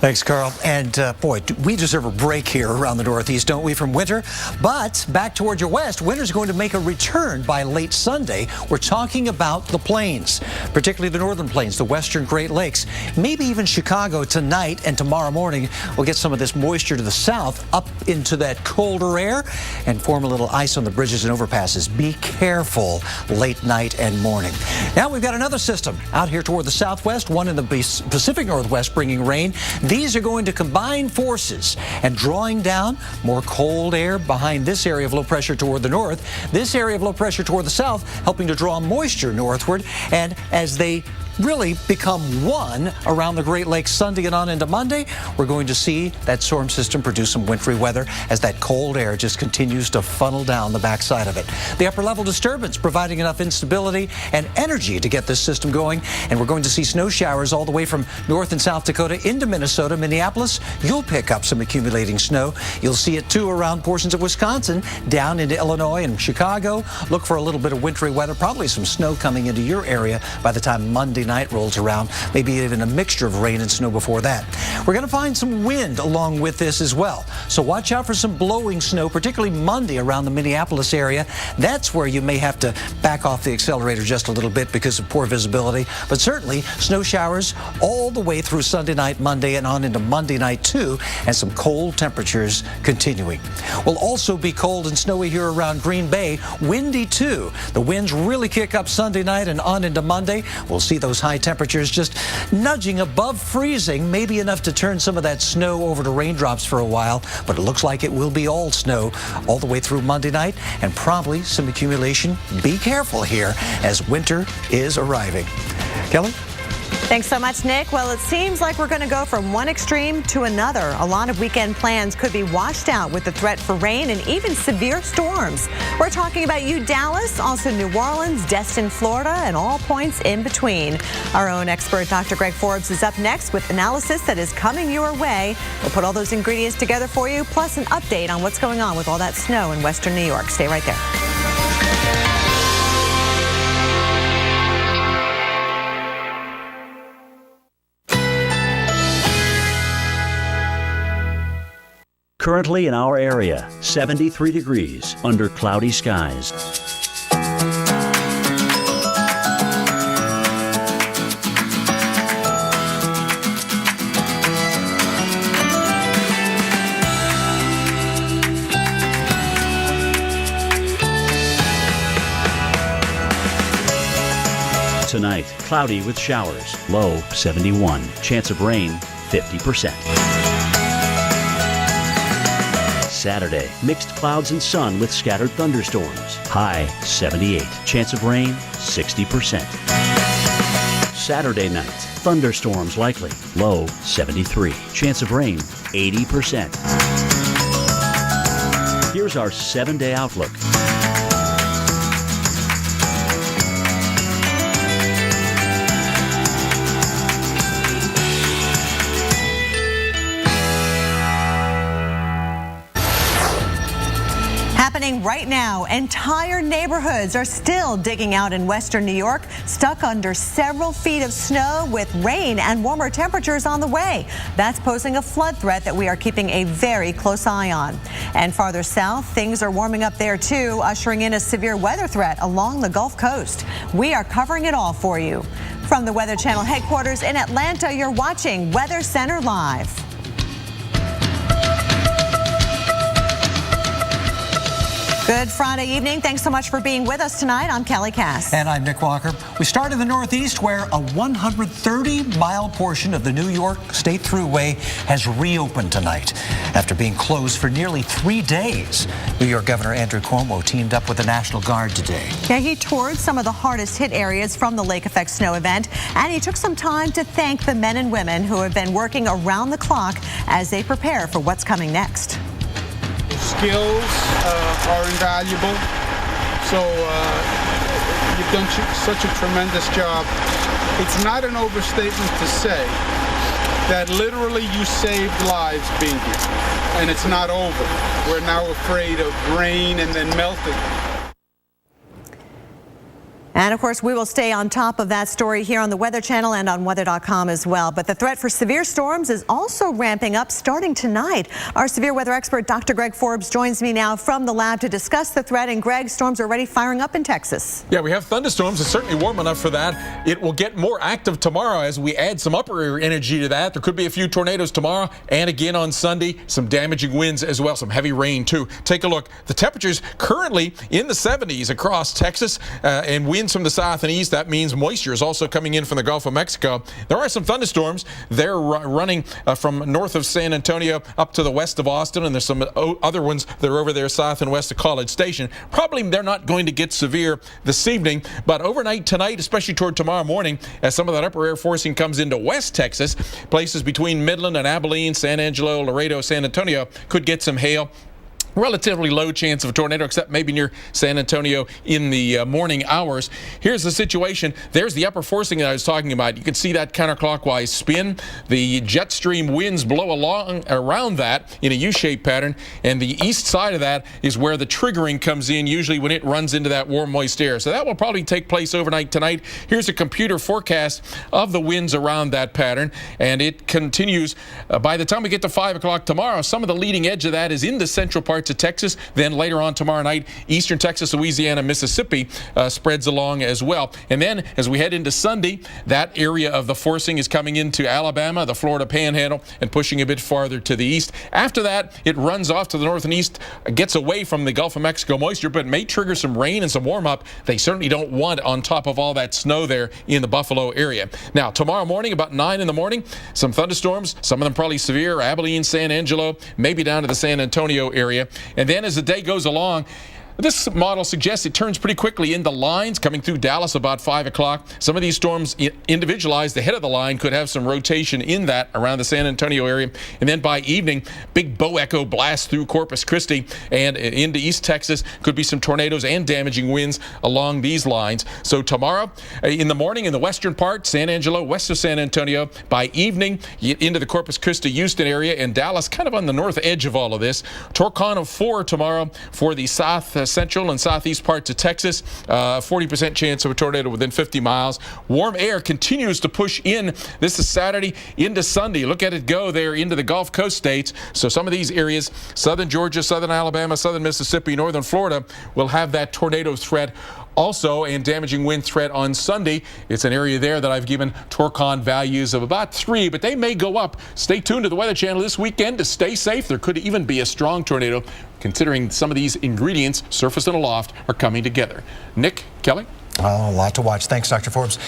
Thanks, Carl. And boy, we deserve a break here around the Northeast, don't we, from winter? But back towards your west, winter's going to make a return by late Sunday. We're talking about the plains, particularly the northern plains, the western Great Lakes, maybe even Chicago tonight and tomorrow morning. We'll get some of this moisture to the south up into that colder air and form a little ice on the bridges and overpasses. Be careful late night and morning. Now we've got another system out here toward the southwest, one in the Pacific Northwest bringing rain. These are going to combine forces and drawing down more cold air behind this area of low pressure toward the north, this area of low pressure toward the south, helping to draw moisture northward. And as they really become one around the Great Lakes Sunday and on into Monday, we're going to see that storm system produce some wintry weather as that cold air just continues to funnel down the backside of it. The upper level disturbance providing enough instability and energy to get this system going, and we're going to see snow showers all the way from North and South Dakota into Minnesota, Minneapolis. You'll pick up some accumulating snow. You'll see it too around portions of Wisconsin, down into Illinois and Chicago. Look for a little bit of wintry weather, probably some snow coming into your area by the time Monday Monday night rolls around, maybe even a mixture of rain and snow before that. We're going to find some wind along with this as well. So watch out for some blowing snow, particularly Monday around the Minneapolis area. That's where you may have to back off the accelerator just a little bit because of poor visibility. But certainly snow showers all the way through Sunday night, Monday, and on into Monday night too, and some cold temperatures continuing. We'll also be cold and snowy here around Green Bay. Windy too. The winds really kick up Sunday night and on into Monday. We'll see those high temperatures just nudging above freezing, maybe enough to turn some of that snow over to raindrops for a while, but it looks like it will be all snow all the way through Monday night and probably some accumulation. Be careful here as winter is arriving. Kelly? Thanks so much, Nick. Well, it seems like we're going to go from one extreme to another. A lot of weekend plans could be washed out with the threat for rain and even severe storms. We're talking about you, Dallas, also New Orleans, Destin, Florida, and all points in between. Our own expert, Dr. Greg Forbes, is up next with analysis that is coming your way. We'll put all those ingredients together for you, plus an update on what's going on with all that snow in western New York. Stay right there. Currently in our area, 73 degrees under cloudy skies. Tonight, cloudy with showers, low 71. Chance of rain, 50%. Saturday, mixed clouds and sun with scattered thunderstorms. High 78. Chance of rain 60%. Saturday night, thunderstorms likely. Low 73. Chance of rain 80%. Here's our 7-day outlook. Happening right now, entire neighborhoods are still digging out in western New York, stuck under several feet of snow with rain and warmer temperatures on the way. That's posing a flood threat that we are keeping a very close eye on. And farther south, things are warming up there too, ushering in a severe weather threat along the Gulf Coast. We are covering it all for you. From the Weather Channel headquarters in Atlanta, you're watching Weather Center Live. Good Friday evening. Thanks so much for being with us tonight. I'm Kelly Cass. And I'm Nick Walker. We start in the Northeast where a 130-mile portion of the New York State Thruway has reopened tonight after being closed for nearly 3 days. New York Governor Andrew Cuomo teamed up with the National Guard today. Yeah, he toured some of the hardest hit areas from the lake effect snow event, and he took some time to thank the men and women who have been working around the clock as they prepare for what's coming next. Skills are invaluable, so you've done such a tremendous job. It's not an overstatement to say that literally you saved lives being here, and it's not over. We're now afraid of rain and then melting. And of course, we will stay on top of that story here on the Weather Channel and on weather.com as well. But the threat for severe storms is also ramping up starting tonight. Our severe weather expert, Dr. Greg Forbes, joins me now from the lab to discuss the threat. And Greg, storms are already firing up in Texas. Yeah, we have thunderstorms. It's certainly warm enough for that. It will get more active tomorrow as we add some upper air energy to that. There could be a few tornadoes tomorrow and again on Sunday. Some damaging winds as well. Some heavy rain too. Take a look. The temperatures currently in the 70s across Texas and winds from the south and east. That means moisture is also coming in from the Gulf of Mexico. There are some thunderstorms. They're running from north of San Antonio up to the west of Austin, and there's some other ones that are over there south and west of College Station. Probably they're not going to get severe this evening, but overnight tonight, especially toward tomorrow morning, as some of that upper air forcing comes into West Texas, places between Midland and Abilene, San Angelo, Laredo, San Antonio could get some hail. relatively low chance of a tornado, except maybe near San Antonio in the morning hours. Here's the situation. There's the upper forcing that I was talking about. You can see that counterclockwise spin. The jet stream winds blow along around that in a U-shaped pattern, and the east side of that is where the triggering comes in, usually when it runs into that warm, moist air. So that will probably take place overnight tonight. Here's a computer forecast of the winds around that pattern, and it continues. By the time we get to 5 o'clock tomorrow, some of the leading edge of that is in the central parts of Texas. Then later on tomorrow night, eastern Texas, Louisiana, Mississippi spreads along as well. And then as we head into Sunday, that area of the forcing is coming into Alabama, the Florida Panhandle, and pushing a bit farther to the east. After that, it runs off to the north and east, gets away from the Gulf of Mexico moisture, but may trigger some rain and some warm-up. They certainly don't want on top of all that snow there in the Buffalo area. Now, tomorrow morning, about 9 in the morning, some thunderstorms, some of them probably severe, Abilene, San Angelo, maybe down to the San Antonio area. And then as the day goes along, this model suggests it turns pretty quickly into lines coming through Dallas about 5 o'clock. Some of these storms individualized. The head of the line could have some rotation in that around the San Antonio area. And then by evening, big bow echo blast through Corpus Christi and into East Texas. Could be some tornadoes and damaging winds along these lines. So tomorrow in the morning in the western part, San Angelo, west of San Antonio. By evening, into the Corpus Christi, Houston area, and Dallas kind of on the north edge of all of this. Torcon of 4 tomorrow for the south central and southeast parts of Texas. 40% chance of a tornado within 50 miles. Warm air continues to push in. This is Saturday into Sunday. Look at it go there into the Gulf Coast states. So some of these areas, southern Georgia, southern Alabama, southern Mississippi, northern Florida, will have that tornado threat also, and damaging wind threat on Sunday. It's an area there that I've given Torcon values of about 3, but they may go up. Stay tuned to the Weather Channel this weekend to stay safe. There could even be a strong tornado, considering some of these ingredients, surface and aloft, are coming together. Nick, Kelly? Oh, a lot to watch. Thanks, Dr. Forbes.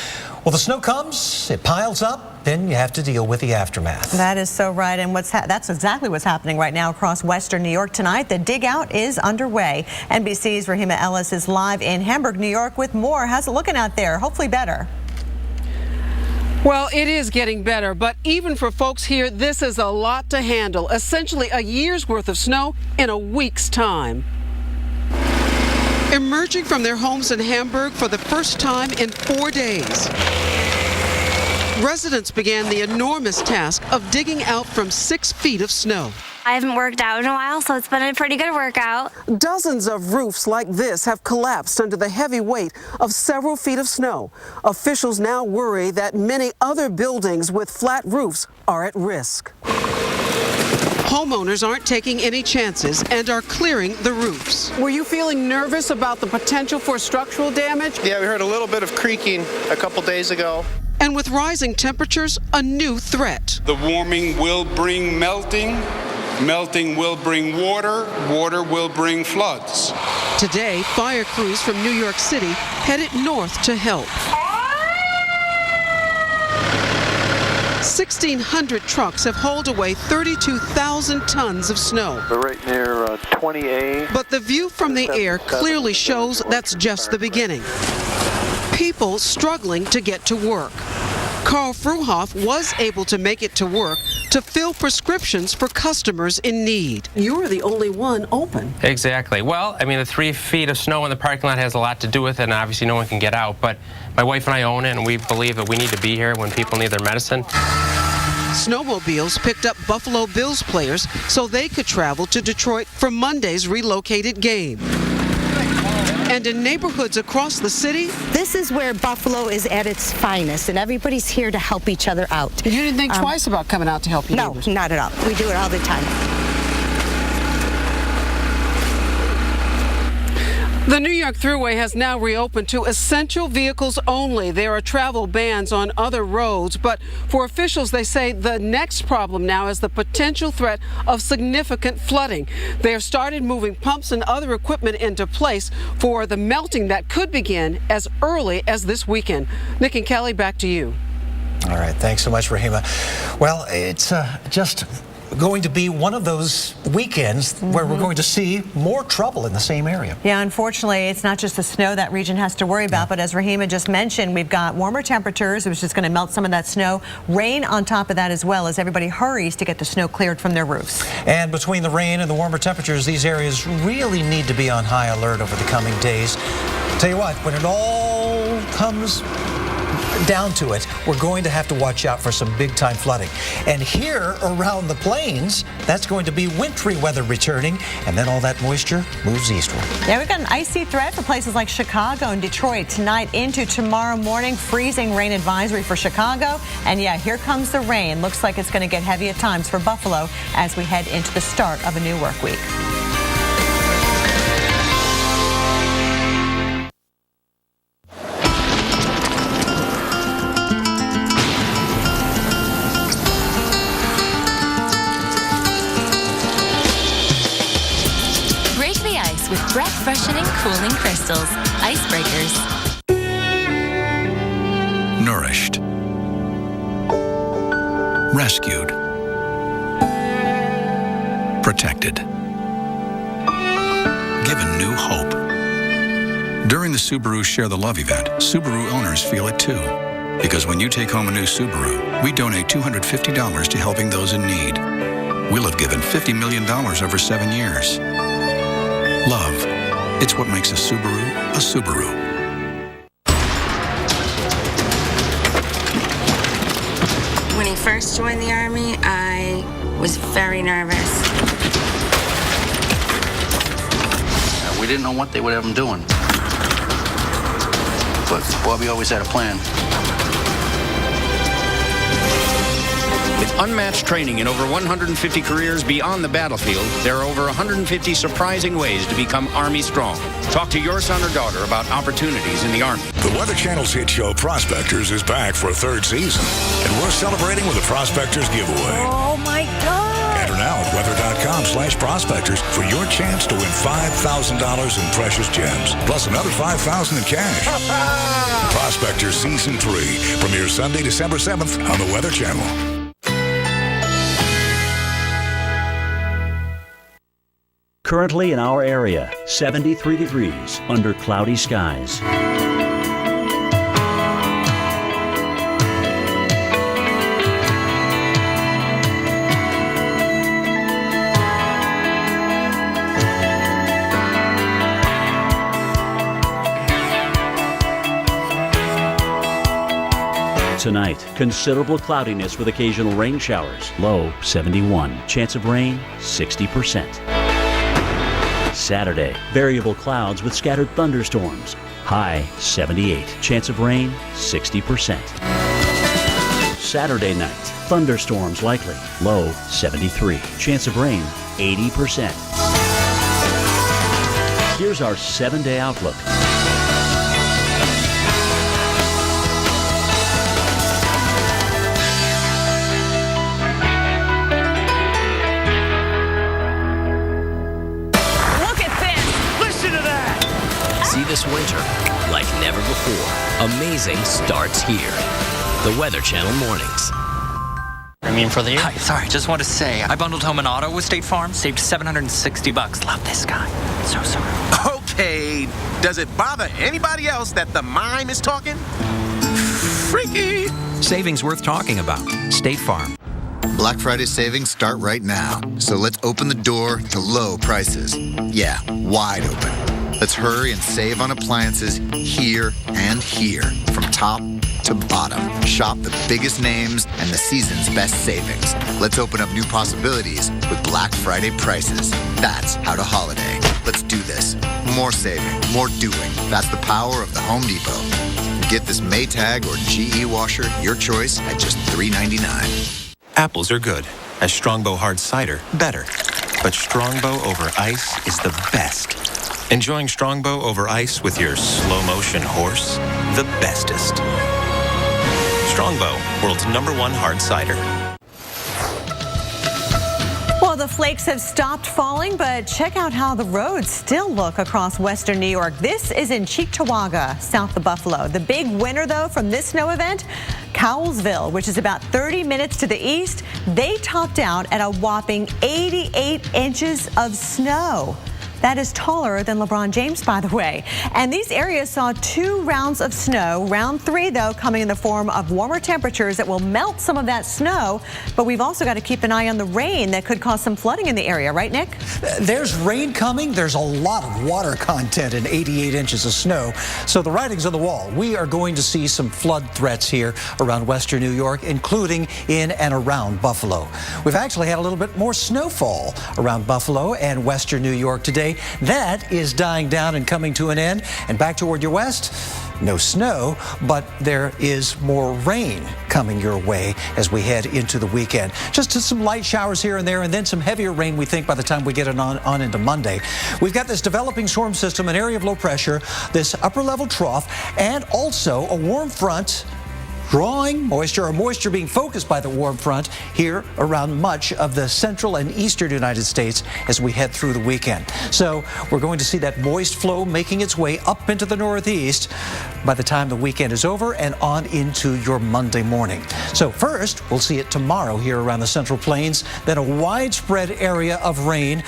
Well, the snow comes, it piles up, then you have to deal with the aftermath. That is so right, and that's exactly what's happening right now across western New York tonight. The dig out is underway. NBC's Rahima Ellis is live in Hamburg, New York with more. How's it looking out there? Hopefully better. Well, it is getting better, but even for folks here, this is a lot to handle. Essentially a year's worth of snow in a week's time. Emerging from their homes in Hamburg for the first time in 4 days. Residents began the enormous task of digging out from 6 feet of snow. I haven't worked out in a while, so it's been a pretty good workout. Dozens of roofs like this have collapsed under the heavy weight of several feet of snow. Officials now worry that many other buildings with flat roofs are at risk. Homeowners aren't taking any chances and are clearing the roofs. Were you feeling nervous about the potential for structural damage? Yeah, we heard a little bit of creaking a couple days ago. And with rising temperatures, a new threat. The warming will bring melting. Melting will bring water. Water will bring floods. Today, fire crews from New York City headed north to help. 1,600 trucks have hauled away 32,000 tons of snow. We're right near 20A. But the view from the air clearly shows that's just the beginning. People struggling to get to work. Carl Fruhoff was able to make it to work to fill prescriptions for customers in need. You were the only one open. Exactly. Well, I mean, the 3 feet of snow in the parking lot has a lot to do with it, and obviously no one can get out. But my wife and I own it, and we believe that we need to be here when people need their medicine. Snowmobiles picked up Buffalo Bills players so they could travel to Detroit for Monday's relocated game. And in neighborhoods across the city, this is where Buffalo is at its finest, and everybody's here to help each other out. You didn't think twice about coming out to help your neighbors? No, not at all. We do it all the time. The New York Thruway has now reopened to essential vehicles only. There are travel bans on other roads, but for officials, they say the next problem now is the potential threat of significant flooding. They have started moving pumps and other equipment into place for the melting that could begin as early as this weekend. Nick and Kelly, back to you. All right, thanks so much, Rahima. Well, it's just going to be one of those weekends where we're going to see more trouble in the same area. Yeah, unfortunately, it's not just the snow that region has to worry about, but as Rahima just mentioned, we've got warmer temperatures, which is going to melt some of that snow. Rain on top of that as well, as everybody hurries to get the snow cleared from their roofs. And between the rain and the warmer temperatures, these areas really need to be on high alert over the coming days. Tell you what, when it all comes down to it, we're going to have to watch out for some big-time flooding. And here around the plains, that's going to be wintry weather returning, and then all that moisture moves eastward. Yeah, we've got an icy threat for places like Chicago and Detroit tonight into tomorrow morning. Freezing rain advisory for Chicago. And yeah, here comes the rain. Looks like it's going to get heavy at times for Buffalo as we head into the start of a new work week. With breath-freshening, cooling crystals. Icebreakers. Nourished. Rescued. Protected. Given new hope. During the Subaru Share the Love event, Subaru owners feel it too. Because when you take home a new Subaru, we donate $250 to helping those in need. We'll have given $50 million over 7 years. Love. It's what makes a Subaru a Subaru. When he first joined the Army, I was very nervous. We didn't know what they would have him doing. But Bobby always had a plan. With unmatched training in over 150 careers beyond the battlefield, there are over 150 surprising ways to become Army strong. Talk to your son or daughter about opportunities in the Army. The Weather Channel's hit show Prospectors is back for a third season, and we're celebrating with a Prospectors giveaway. Oh my God! Enter now at weather.com/prospectors for your chance to win $5,000 in precious gems, plus another $5,000 in cash. Prospectors Season 3 premieres Sunday, December 7th on the Weather Channel. Currently in our area, 73 degrees under cloudy skies. Tonight, considerable cloudiness with occasional rain showers. Low 71. Chance of rain 60%. Saturday, variable clouds with scattered thunderstorms. High 78. Chance of rain 60%. Saturday night, thunderstorms likely. Low 73. Chance of rain 80%. Here's our 7-day outlook. This winter, like never before, amazing starts here. The Weather Channel mornings. For the year. Hi, sorry, just want to say I bundled home an auto with State Farm, saved $760. Love this guy. So sorry. Okay, does it bother anybody else that the mime is talking? Freaky. Savings worth talking about. State Farm. Black Friday savings start right now. So let's open the door to low prices. Yeah, wide open. Let's hurry and save on appliances here and here, from top to bottom. Shop the biggest names and the season's best savings. Let's open up new possibilities with Black Friday prices. That's how to holiday. Let's do this. More saving, more doing. That's the power of the Home Depot. Get this Maytag or GE washer, your choice, at just $3.99. Apples are good. A Strongbow hard cider, better. But Strongbow over ice is the best. Enjoying Strongbow over ice with your slow-motion horse? The bestest. Strongbow, world's #1 hard cider. Well, the flakes have stopped falling, but check out how the roads still look across western New York. This is in Cheektowaga, south of Buffalo. The big winner, though, from this snow event, Cowlsville, which is about 30 minutes to the east. They topped out at a whopping 88 inches of snow. That is taller than LeBron James, by the way. And these areas saw 2 rounds of snow. Round 3, though, coming in the form of warmer temperatures that will melt some of that snow. But we've also got to keep an eye on the rain that could cause some flooding in the area. Right, Nick? There's rain coming. There's a lot of water content in 88 inches of snow. So the writing's on the wall. We are going to see some flood threats here around western New York, including in and around Buffalo. We've actually had a little bit more snowfall around Buffalo and western New York today. That is dying down and coming to an end. And back toward your west, no snow, but there is more rain coming your way as we head into the weekend. Just some light showers here and there, and then some heavier rain, we think, by the time we get it on into Monday. We've got this developing storm system, an area of low pressure, this upper-level trough, and also a warm front drawing moisture, or moisture being focused by the warm front here around much of the central and eastern United States as we head through the weekend. So we're going to see that moist flow making its way up into the northeast by the time the weekend is over and on into your Monday morning. So first, we'll see it tomorrow here around the Central Plains, then a widespread area of rain,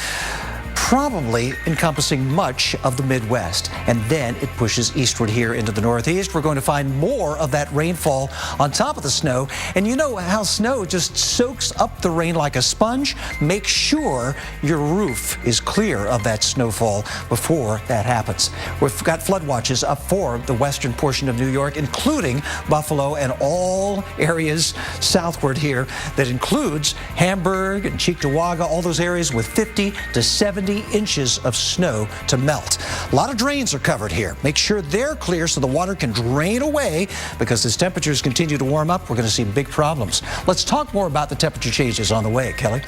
probably encompassing much of the Midwest, and then it pushes eastward here into the Northeast. We're going to find more of that rainfall on top of the snow, and you know how snow just soaks up the rain like a sponge? Make sure your roof is clear of that snowfall before that happens. We've got flood watches up for the western portion of New York, including Buffalo and all areas southward here. That includes Hamburg and Cheektowaga, all those areas with 50 to 70 inches of snow to melt. A lot of drains are covered here. Make sure they're clear so the water can drain away, because as temperatures continue to warm up, we're going to see big problems. Let's talk more about the temperature changes on the way, Kelly.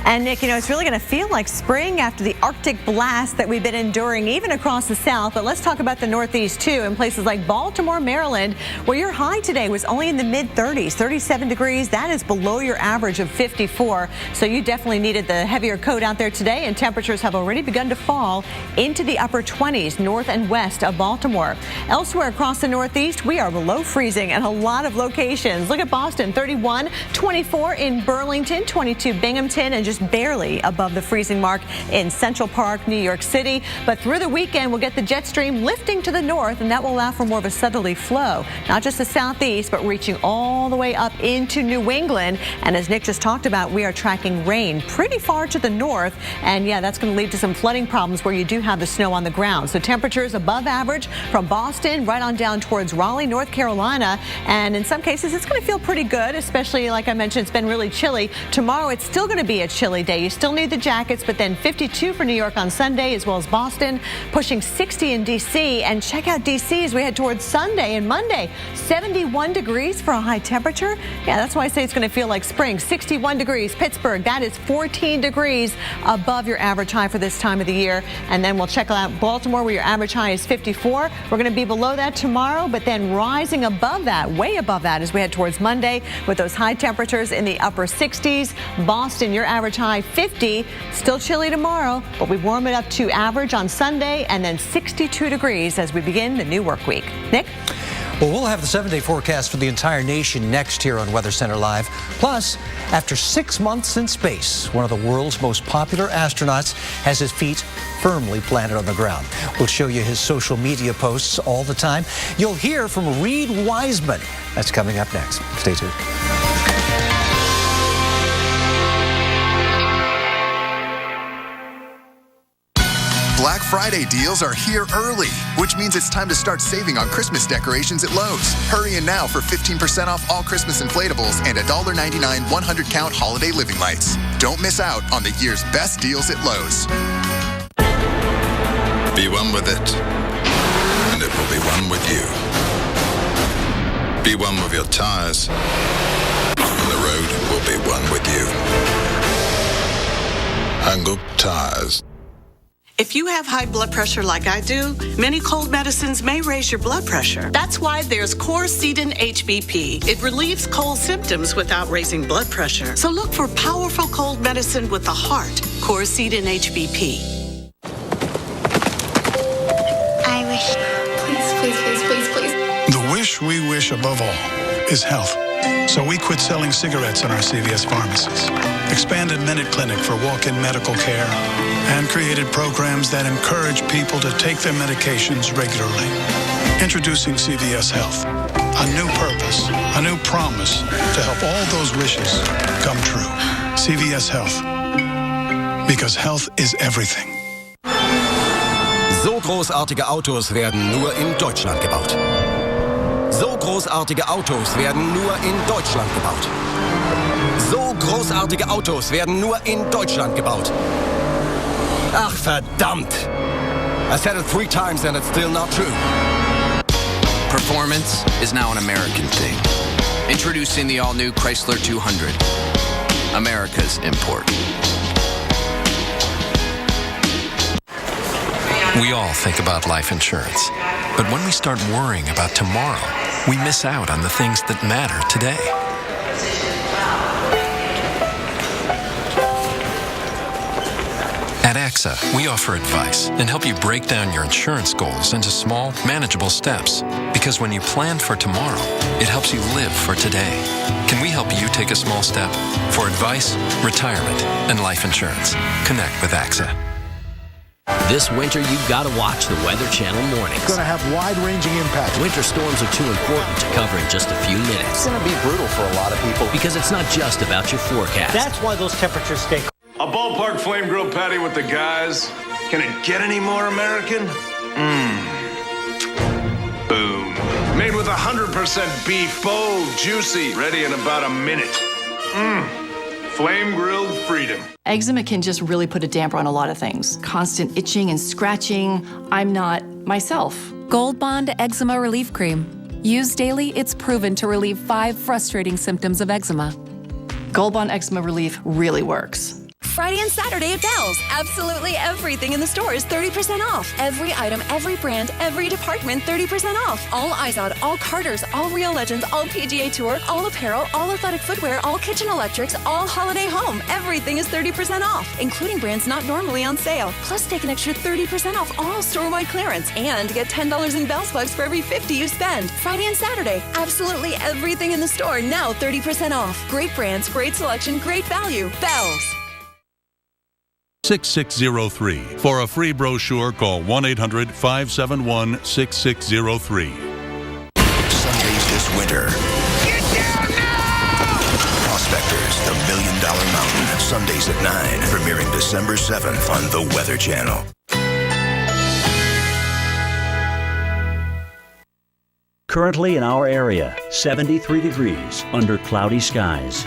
And Nick, you know, it's really going to feel like spring after the Arctic blast that we've been enduring, even across the south. But let's talk about the Northeast, too, in places like Baltimore, Maryland, where your high today was only in the mid-30s, 37 degrees. That is below your average of 54. So you definitely needed the heavier coat out there today, and temperatures have already begun to fall into the upper 20s north and west of Baltimore. Elsewhere across the Northeast, we are below freezing at a lot of locations. Look at Boston, 31, 24 in Burlington, 22 Binghamton, and just barely above the freezing mark in Central Park, New York City. But through the weekend, we'll get the jet stream lifting to the north, and that will allow for more of a southerly flow, not just the southeast, but reaching all the way up into New England. And as Nick just talked about, we are tracking rain pretty far to the north. And yeah, that's going to lead to some flooding problems where you do have the snow on the ground. So temperatures above average from Boston right on down towards Raleigh, North Carolina. And in some cases, it's going to feel pretty good, especially like I mentioned, it's been really chilly. Tomorrow, it's still going to be a chilly day. You still need the jackets, but then 52 for New York on Sunday, as well as Boston, pushing 60 in D.C. And check out D.C. as we head towards Sunday and Monday. 71 degrees for a high temperature. Yeah, that's why I say it's going to feel like spring. 61 degrees. Pittsburgh, that is 14 degrees above your average high for this time of the year. And then we'll check out Baltimore, where your average high is 54. We're going to be below that tomorrow, but then rising above that, way above that, as we head towards Monday with those high temperatures in the upper 60s. Boston, your average high 50, still chilly tomorrow, but we warm it up to average on Sunday, and then 62 degrees as we begin the new work week. Nick? Well, we'll have the 7-day forecast for the entire nation next here on Weather Center Live. Plus, after 6 months in space, one of the world's most popular astronauts has his feet firmly planted on the ground. We'll show you his social media posts all the time. You'll hear from Reed Wiseman. That's coming up next. Stay tuned. Black Friday deals are here early, which means it's time to start saving on Christmas decorations at Lowe's. Hurry in now for 15% off all Christmas inflatables and $1.99 100-count holiday living lights. Don't miss out on the year's best deals at Lowe's. Be one with it, and it will be one with you. Be one with your tires, and the road will be one with you. Angle Tires. If you have high blood pressure like I do, many cold medicines may raise your blood pressure. That's why there's Coricidin HBP. It relieves cold symptoms without raising blood pressure. So look for powerful cold medicine with the heart. Coricidin HBP. I wish. Please. The wish we wish above all is health. So we quit selling cigarettes in our CVS pharmacies, expanded Minute Clinic for walk-in medical care, and created programs that encourage people to take their medications regularly. Introducing CVS Health, a new purpose, a new promise to help all those wishes come true. CVS Health, because health is everything. So großartige Autos werden nur in Deutschland gebaut. So großartige Autos werden nur in Deutschland gebaut. So großartige Autos werden nur in Deutschland gebaut. Ach, verdammt! I said it 3 times and it's still not true. Performance is now an American thing. Introducing the all-new Chrysler 200. America's import. We all think about life insurance. But when we start worrying about tomorrow, we miss out on the things that matter today. At AXA, we offer advice and help you break down your insurance goals into small, manageable steps. Because when you plan for tomorrow, it helps you live for today. Can we help you take a small step? For advice, retirement, and life insurance, connect with AXA. This winter, you've got to watch the Weather Channel mornings. It's going to have wide-ranging impacts. Winter storms are too important to cover in just a few minutes. It's going to be brutal for a lot of people. Because it's not just about your forecast. That's why those temperatures stay. A ballpark flame grilled patty with the guys. Can it get any more American? Boom. Made with 100% beef, bold, juicy, ready in about a minute. Flame grilled freedom. Eczema can just really put a damper on a lot of things. Constant itching and scratching. I'm not myself. Gold Bond Eczema Relief Cream. Used daily, it's proven to relieve 5 frustrating symptoms of eczema. Gold Bond Eczema Relief really works. Friday and Saturday at Bells. Absolutely everything in the store is 30% off. Every item, every brand, every department, 30% off. All Izod, all Carter's, all Real Legends, all PGA Tour, all apparel, all athletic footwear, all kitchen electrics, all holiday home. Everything is 30% off, including brands not normally on sale. Plus, take an extra 30% off all store-wide clearance and get $10 in Bells Bucks for every $50 you spend. Friday and Saturday, absolutely everything in the store now 30% off. Great brands, great selection, great value. Bells. 6603. For a free brochure, call 1-800-571-6603. Sundays this winter. Get down now! Prospectors, the $1 Million Mountain. Sundays at 9. Premiering December 7th on the Weather Channel. Currently in our area, 73 degrees under cloudy skies.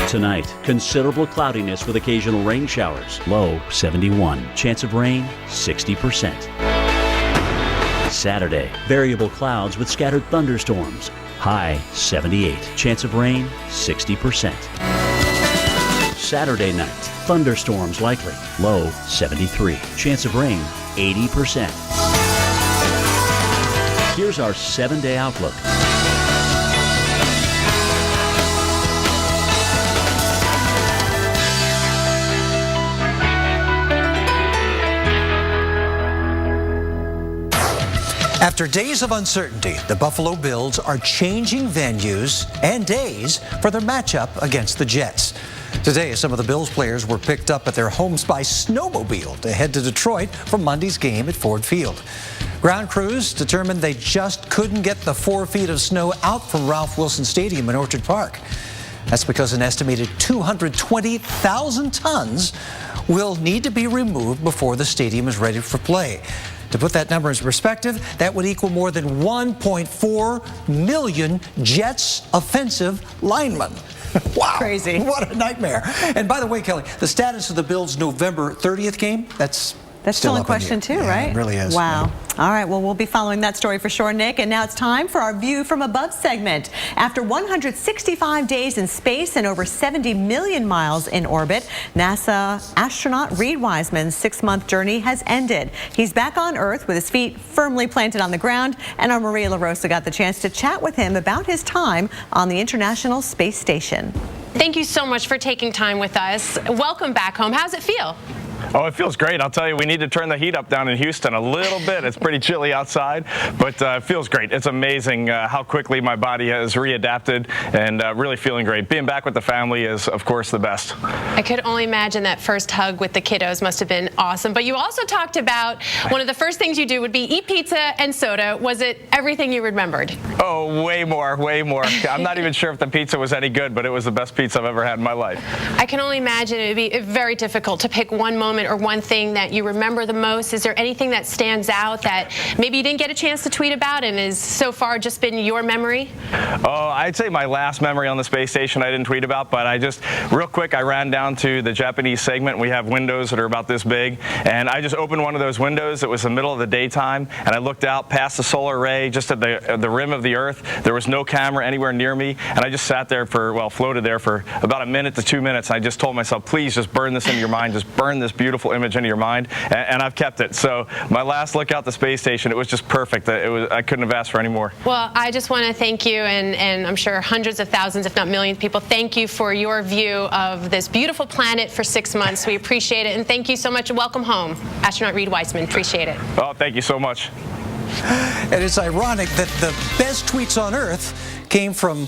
Tonight, considerable cloudiness with occasional rain showers. Low 71. Chance of rain 60%. Saturday, variable clouds with scattered thunderstorms. High 78. Chance of rain 60%. Saturday night, thunderstorms likely. Low 73. Chance of rain 80%. Here's our 7-day outlook. After days of uncertainty, the Buffalo Bills are changing venues and days for their matchup against the Jets. Today, some of the Bills players were picked up at their homes by snowmobile to head to Detroit for Monday's game at Ford Field. Ground crews determined they just couldn't get the 4 feet of snow out from Ralph Wilson Stadium in Orchard Park. That's because an estimated 220,000 tons will need to be removed before the stadium is ready for play. To put that number in perspective, that would equal more than 1.4 million Jets offensive linemen. Wow. Crazy. What a nightmare. And by the way, Kelly, the status of the Bills' November 30th game, that's still in up question the air. too, right? It really is. Wow. Yeah. All right, well, we'll be following that story for sure, Nick. And now it's time for our View from Above segment. After 165 days in space and over 70 million miles in orbit, NASA astronaut Reid Wiseman's 6-month journey has ended. He's back on Earth with his feet firmly planted on the ground, and our Maria LaRosa got the chance to chat with him about his time on the International Space Station. Thank you so much for taking time with us. Welcome back home. How's it feel? Oh, it feels great. I'll tell you, we need to turn the heat up down in Houston a little bit. It's pretty chilly outside, but it feels great. It's amazing how quickly my body has readapted, and really feeling great. Being back with the family is, of course, the best. I could only imagine that first hug with the kiddos must have been awesome. But you also talked about one of the first things you do would be eat pizza and soda. Was it everything you remembered? Oh, way more, way more. I'm not even sure if the pizza was any good, but it was the best pizza I've ever had in my life. I can only imagine it would be very difficult to pick one moment or one thing that you remember the most. Is there anything that stands out that maybe you didn't get a chance to tweet about and is so far just been your memory? Oh, I'd say my last memory on the space station I didn't tweet about, but real quick, I ran down to the Japanese segment. We have windows that are about this big, and I just opened one of those windows. It was the middle of the daytime, and I looked out past the solar array just at the rim of the Earth. There was no camera anywhere near me, and I just sat there floated there for about a minute to 2 minutes, and I just told myself, please just burn this into your mind, just burn this beautiful image into your mind, and I've kept it. So my last look out the space station, it was just perfect. I couldn't have asked for any more. Well, I just want to thank you, and I'm sure hundreds of thousands, if not millions of people, thank you for your view of this beautiful planet for 6 months. We appreciate it, and thank you so much. Welcome home, astronaut Reid Wiseman. Appreciate it. Oh, thank you so much. And it's ironic that the best tweets on Earth came from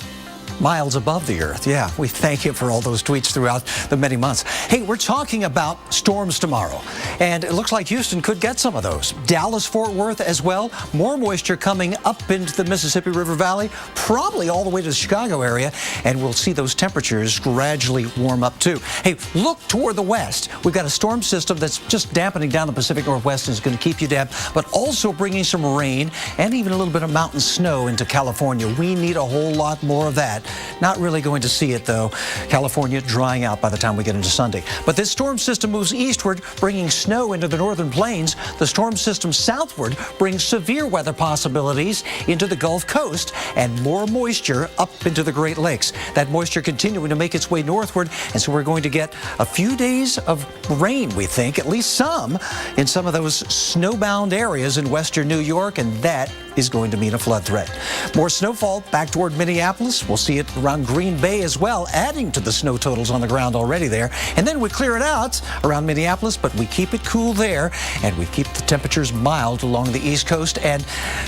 miles above the Earth. Yeah, we thank you for all those tweets throughout the many months. Hey, we're talking about storms tomorrow, and it looks like Houston could get some of those. Dallas, Fort Worth as well. More moisture coming up into the Mississippi River Valley, probably all the way to the Chicago area, and we'll see those temperatures gradually warm up too. Hey, look toward the west. We've got a storm system that's just dampening down the Pacific Northwest and is going to keep you damp, but also bringing some rain and even a little bit of mountain snow into California. We need a whole lot more of that. Not really going to see it, though. California drying out by the time we get into Sunday. But this storm system moves eastward, bringing snow into the northern plains. The storm system southward brings severe weather possibilities into the Gulf Coast and more moisture up into the Great Lakes. That moisture continuing to make its way northward, and so we're going to get a few days of rain, we think, at least some, in some of those snowbound areas in western New York, and that is going to mean a flood threat. More snowfall back toward Minneapolis. We'll see it around Green Bay as well, adding to the snow totals on the ground already there. And then we clear it out around Minneapolis, but we keep it cool there, and we keep the temperatures mild along the East Coast. And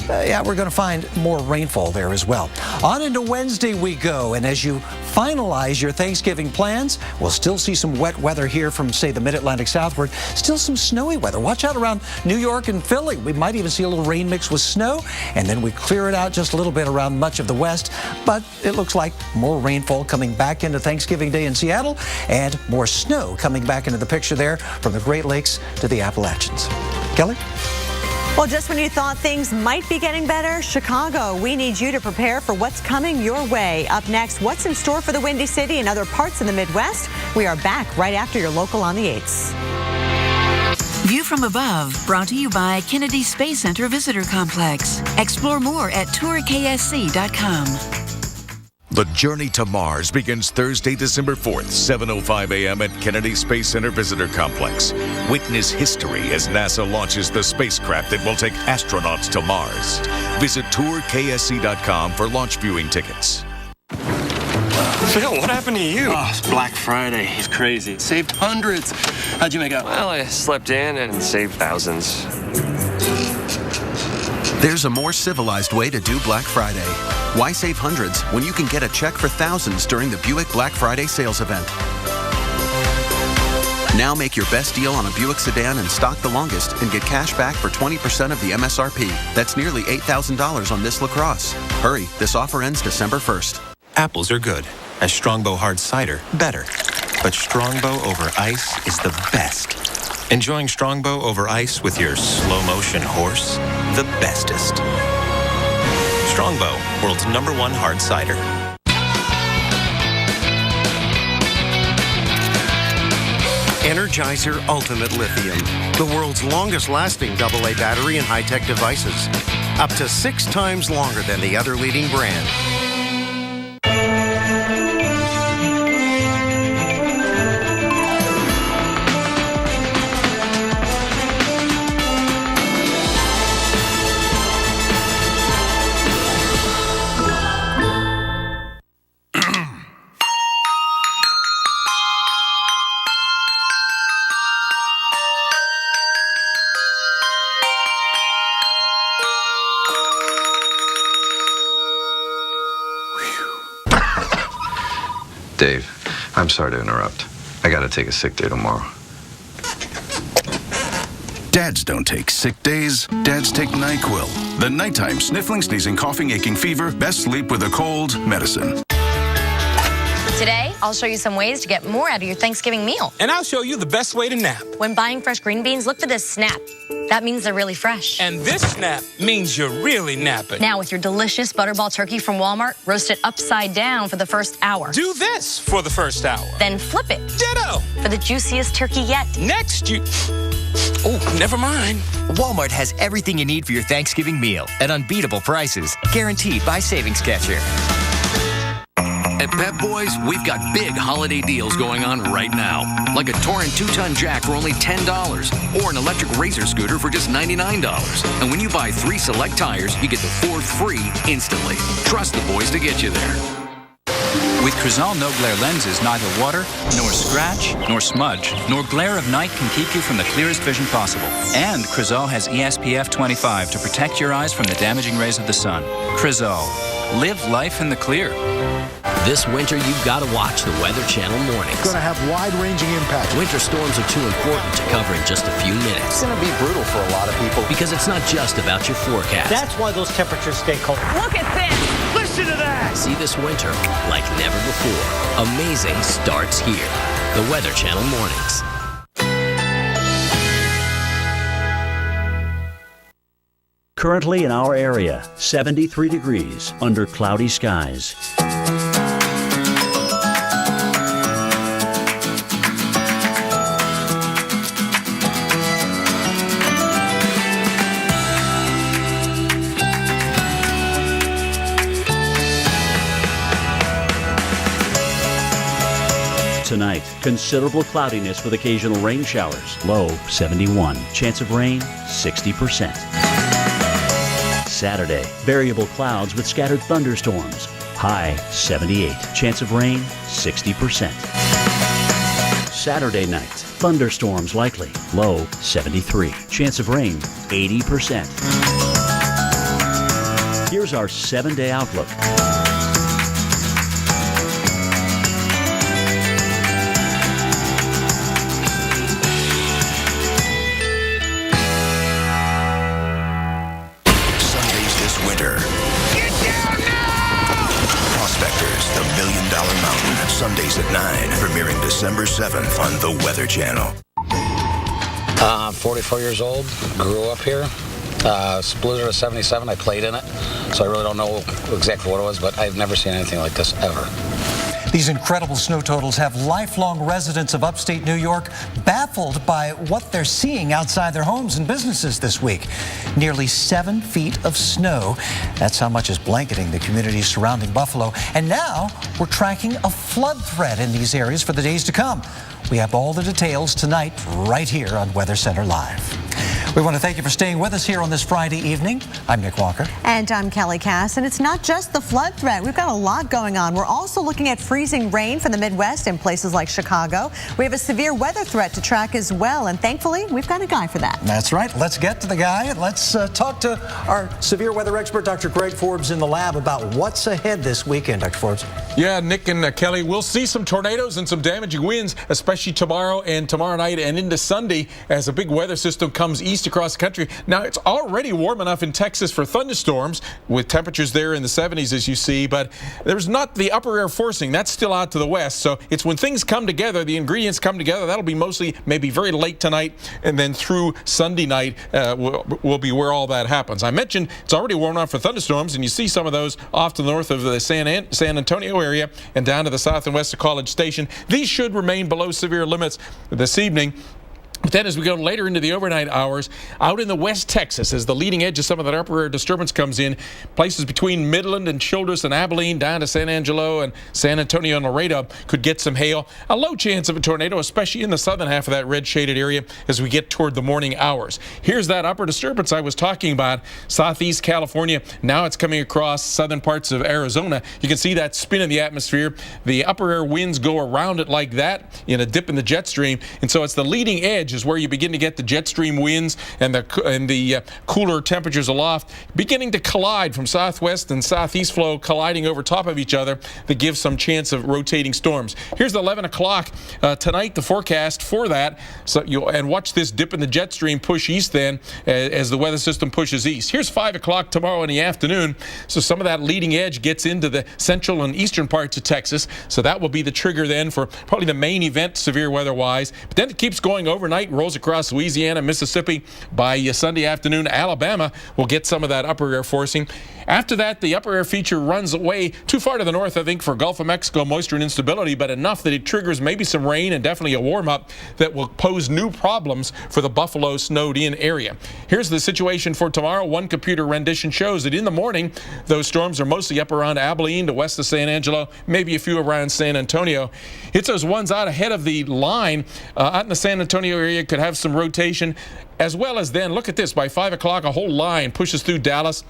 yeah, we're going to find more rainfall there as well. On into Wednesday we go, and as you finalize your Thanksgiving plans, we'll still see some wet weather here from, say, the mid-Atlantic southward. Still some snowy weather. Watch out around New York and Philly. We might even see a little rain mixed with snow, and then we clear it out just a little bit around much of the west. But it looks like more rainfall coming back into Thanksgiving Day in Seattle, and more snow coming back into the picture there from the Great Lakes to the Appalachians. Kelly? Well, just when you thought things might be getting better, Chicago, we need you to prepare for what's coming your way. Up next, what's in store for the Windy City and other parts of the Midwest? We are back right after your local on the 8s. View from Above, brought to you by Kennedy Space Center Visitor Complex. Explore more at tourksc.com. The journey to Mars begins Thursday, December 4th, 7:05 a.m. at Kennedy Space Center Visitor Complex. Witness history as NASA launches the spacecraft that will take astronauts to Mars. Visit tourksc.com for launch viewing tickets. Phil, what happened to you? Oh, it's Black Friday. It's crazy. Saved hundreds. How'd you make out? Well, I slept in and saved thousands. There's a more civilized way to do Black Friday. Why save hundreds when you can get a check for thousands during the Buick Black Friday sales event? Now make your best deal on a Buick sedan in stock the longest and get cash back for 20% of the MSRP. That's nearly $8,000 on this LaCrosse. Hurry, this offer ends December 1st. Apples are good. A Strongbow hard cider, better. But Strongbow over ice is the best. Enjoying Strongbow over ice with your slow-motion horse? The bestest. Strongbow, world's #1 hard cider. Energizer Ultimate Lithium, the world's longest-lasting AA battery in high-tech devices. Up to 6 times longer than the other leading brand. Dave, I'm sorry to interrupt. I gotta take a sick day tomorrow. Dads don't take sick days. Dads take NyQuil. The nighttime sniffling, sneezing, coughing, aching, fever, best sleep with a cold medicine. Today, I'll show you some ways to get more out of your Thanksgiving meal. And I'll show you the best way to nap. When buying fresh green beans, look for this snap. That means they're really fresh. And this snap means you're really napping. Now, with your delicious Butterball turkey from Walmart, roast it upside down for the first hour. Do this for the first hour. Then flip it. Ditto. For the juiciest turkey yet. Next, Oh, never mind. Walmart has everything you need for your Thanksgiving meal at unbeatable prices. Guaranteed by Savings Catcher. At Pep Boys, we've got big holiday deals going on right now. Like a Touring 2-ton jack for only $10, or an electric Razor scooter for just $99. And when you buy 3 select tires, you get the 4th free instantly. Trust the boys to get you there. With Crizal No Glare lenses, neither water, nor scratch, nor smudge, nor glare of night can keep you from the clearest vision possible. And Crizal has ESPF 25 to protect your eyes from the damaging rays of the sun. Crizal. Live life in the clear. This winter, you've got to watch the Weather Channel mornings. It's going to have wide-ranging impacts. Winter storms are too important to cover in just a few minutes. It's going to be brutal for a lot of people. Because it's not just about your forecast. That's why those temperatures stay cold. Look at this! Listen to that! See this winter like never before. Amazing starts here. The Weather Channel mornings. Currently in our area, 73 degrees under cloudy skies. Tonight, considerable cloudiness with occasional rain showers. Low 71. Chance of rain 60%. Saturday, variable clouds with scattered thunderstorms. High 78. Chance of rain 60%. Saturday night, thunderstorms likely. Low 73. Chance of rain 80%. Here's our 7-day outlook. Sundays at 9, premiering December 7th on the Weather Channel. 44 years old, grew up here. Blizzard of 77, I played in it, so I really don't know exactly what it was, but I've never seen anything like this ever. These incredible snow totals have lifelong residents of upstate New York baffled by what they're seeing outside their homes and businesses this week. Nearly 7 feet of snow. That's how much is blanketing the communities surrounding Buffalo. And now we're tracking a flood threat in these areas for the days to come. We have all the details tonight right here on Weather Center Live. We want to thank you for staying with us here on this Friday evening. I'm Nick Walker. And I'm Kelly Cass. And it's not just the flood threat. We've got a lot going on. We're also looking at freezing rain from the Midwest in places like Chicago. We have a severe weather threat to track as well. And thankfully, we've got a guy for that. That's right. Let's get to the guy. Let's talk to our severe weather expert, Dr. Greg Forbes, in the lab about what's ahead this weekend, Dr. Forbes. Yeah, Nick and Kelly, we'll see some tornadoes and some damaging winds, especially tomorrow and tomorrow night and into Sunday as a big weather system comes east east across the country. Now, it's already warm enough in Texas for thunderstorms with temperatures there in the 70s, as you see, but there's not the upper air forcing. That's still out to the west. So it's when things come together, the ingredients come together, that'll be mostly maybe very late tonight, and then through Sunday night will be where all that happens. I mentioned it's already warm enough for thunderstorms, and you see some of those off to the north of the San Antonio area and down to the south and west of College Station. These should remain below severe limits this evening. But then as we go later into the overnight hours, out in the West Texas, as the leading edge of some of that upper air disturbance comes in, places between Midland and Childress and Abilene down to San Angelo and San Antonio and Laredo could get some hail. A low chance of a tornado, especially in the southern half of that red shaded area as we get toward the morning hours. Here's that upper disturbance I was talking about, southeast California. Now it's coming across southern parts of Arizona. You can see that spin in the atmosphere. The upper air winds go around it like that in a dip in the jet stream. And so it's the leading edge is where you begin to get the jet stream winds and the cooler temperatures aloft beginning to collide from southwest and southeast flow colliding over top of each other that gives some chance of rotating storms. Here's the 11 o'clock tonight, the forecast for that. So and watch this dip in the jet stream push east then as the weather system pushes east. Here's 5 o'clock tomorrow in the afternoon. So some of that leading edge gets into the central and eastern parts of Texas. So that will be the trigger then for probably the main event severe weather wise. But then it keeps going overnight, rolls across Louisiana, Mississippi. By Sunday afternoon, Alabama will get some of that upper air forcing. After that, the upper air feature runs away too far to the north, I think, for Gulf of Mexico moisture and instability, but enough that it triggers maybe some rain and definitely a warm-up that will pose new problems for the Buffalo snowed-in area. Here's the situation for tomorrow. One computer rendition shows that in the morning, those storms are mostly up around Abilene to west of San Angelo, maybe a few around San Antonio. It's those ones out ahead of the line out in the San Antonio area could have some rotation, as well as then, look at this, by 5 o'clock, a whole line pushes through Dallas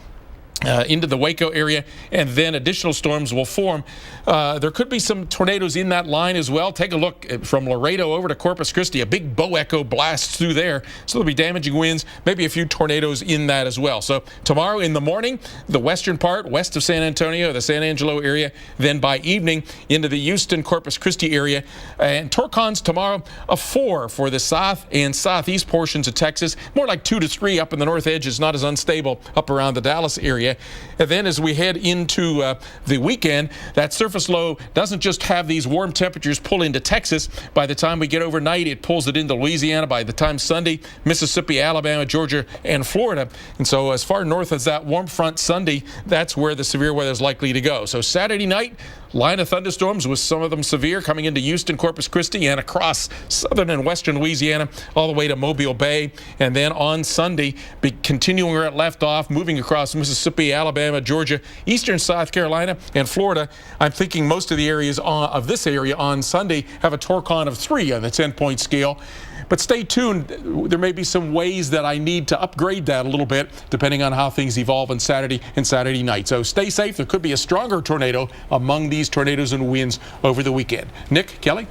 into the Waco area, and then additional storms will form. There could be some tornadoes in that line as well. Take a look from Laredo over to Corpus Christi. A big bow echo blasts through there, so there'll be damaging winds, maybe a few tornadoes in that as well. So tomorrow in the morning, the western part, west of San Antonio, the San Angelo area, then by evening into the Houston, Corpus Christi area. And Torcons tomorrow, a 4 for the south and southeast portions of Texas. More like 2 to 3 up in the north edge. It's not as unstable up around the Dallas area. And then as we head into the weekend, that surface low doesn't just have these warm temperatures pull into Texas. By the time we get overnight, it pulls it into Louisiana. By the time Sunday, Mississippi, Alabama, Georgia, and Florida. And so as far north as that warm front Sunday, that's where the severe weather is likely to go. So Saturday night, line of thunderstorms with some of them severe coming into Houston, Corpus Christi, and across southern and western Louisiana all the way to Mobile Bay. And then on Sunday, continuing where it left off, moving across Mississippi, Alabama, Georgia, eastern South Carolina, and Florida. I'm thinking most of the areas of this area on Sunday have a Torcon of 3 on the 10-point scale. But stay tuned. There may be some ways that I need to upgrade that a little bit depending on how things evolve on Saturday and Saturday night. So stay safe. There could be a stronger tornado among these tornadoes and winds over the weekend. Nick, Kelly?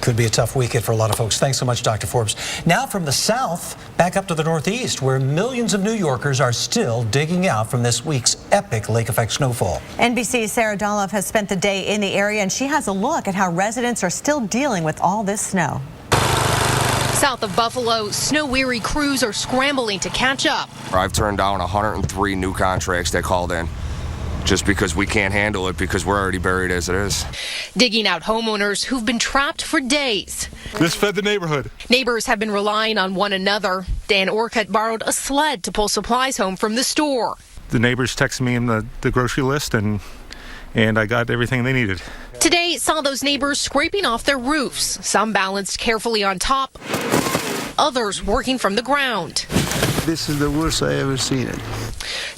Could be a tough weekend for a lot of folks. Thanks so much, Dr. Forbes. Now from the south, back up to the northeast, where millions of New Yorkers are still digging out from this week's epic lake effect snowfall. NBC's Sarah Doloff has spent the day in the area, and she has a look at how residents are still dealing with all this snow. South of Buffalo, snow-weary crews are scrambling to catch up. I've turned down 103 new contracts that called in just because we can't handle it because we're already buried as it is. Digging out homeowners who've been trapped for days. This fed the neighborhood. Neighbors have been relying on one another. Dan Orcutt borrowed a sled to pull supplies home from the store. The neighbors texted me in the grocery list, and I got everything they needed. Today saw those neighbors scraping off their roofs, some balanced carefully on top, others working from the ground. This is the worst I ever seen it.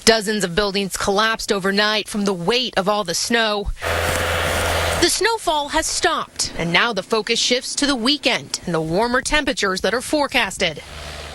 Dozens of buildings collapsed overnight from the weight of all the snow. The snowfall has stopped, and now the focus shifts to the weekend and the warmer temperatures that are forecasted.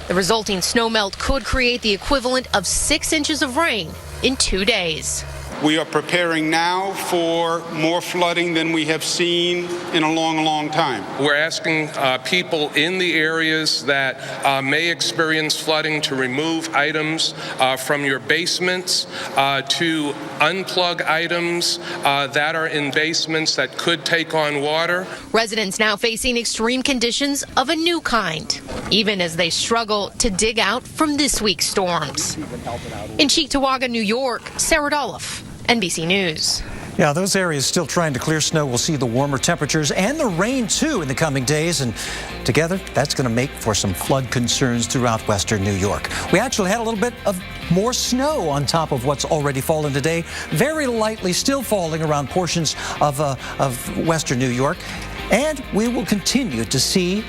The resulting snowmelt could create the equivalent of 6 inches of rain in 2 days. We are preparing now for more flooding than we have seen in a long, long time. We're asking people in the areas that may experience flooding to remove items from your basements, to unplug items that are in basements that could take on water. Residents now facing extreme conditions of a new kind, even as they struggle to dig out from this week's storms. In Cheektowaga, New York, Sarah Dolph, NBC News. Yeah, those areas still trying to clear snow. We'll see the warmer temperatures and the rain, too, in the coming days. And together, that's going to make for some flood concerns throughout western New York. We actually had a little bit of more snow on top of what's already fallen today. Very lightly still falling around portions of western New York. And we will continue to see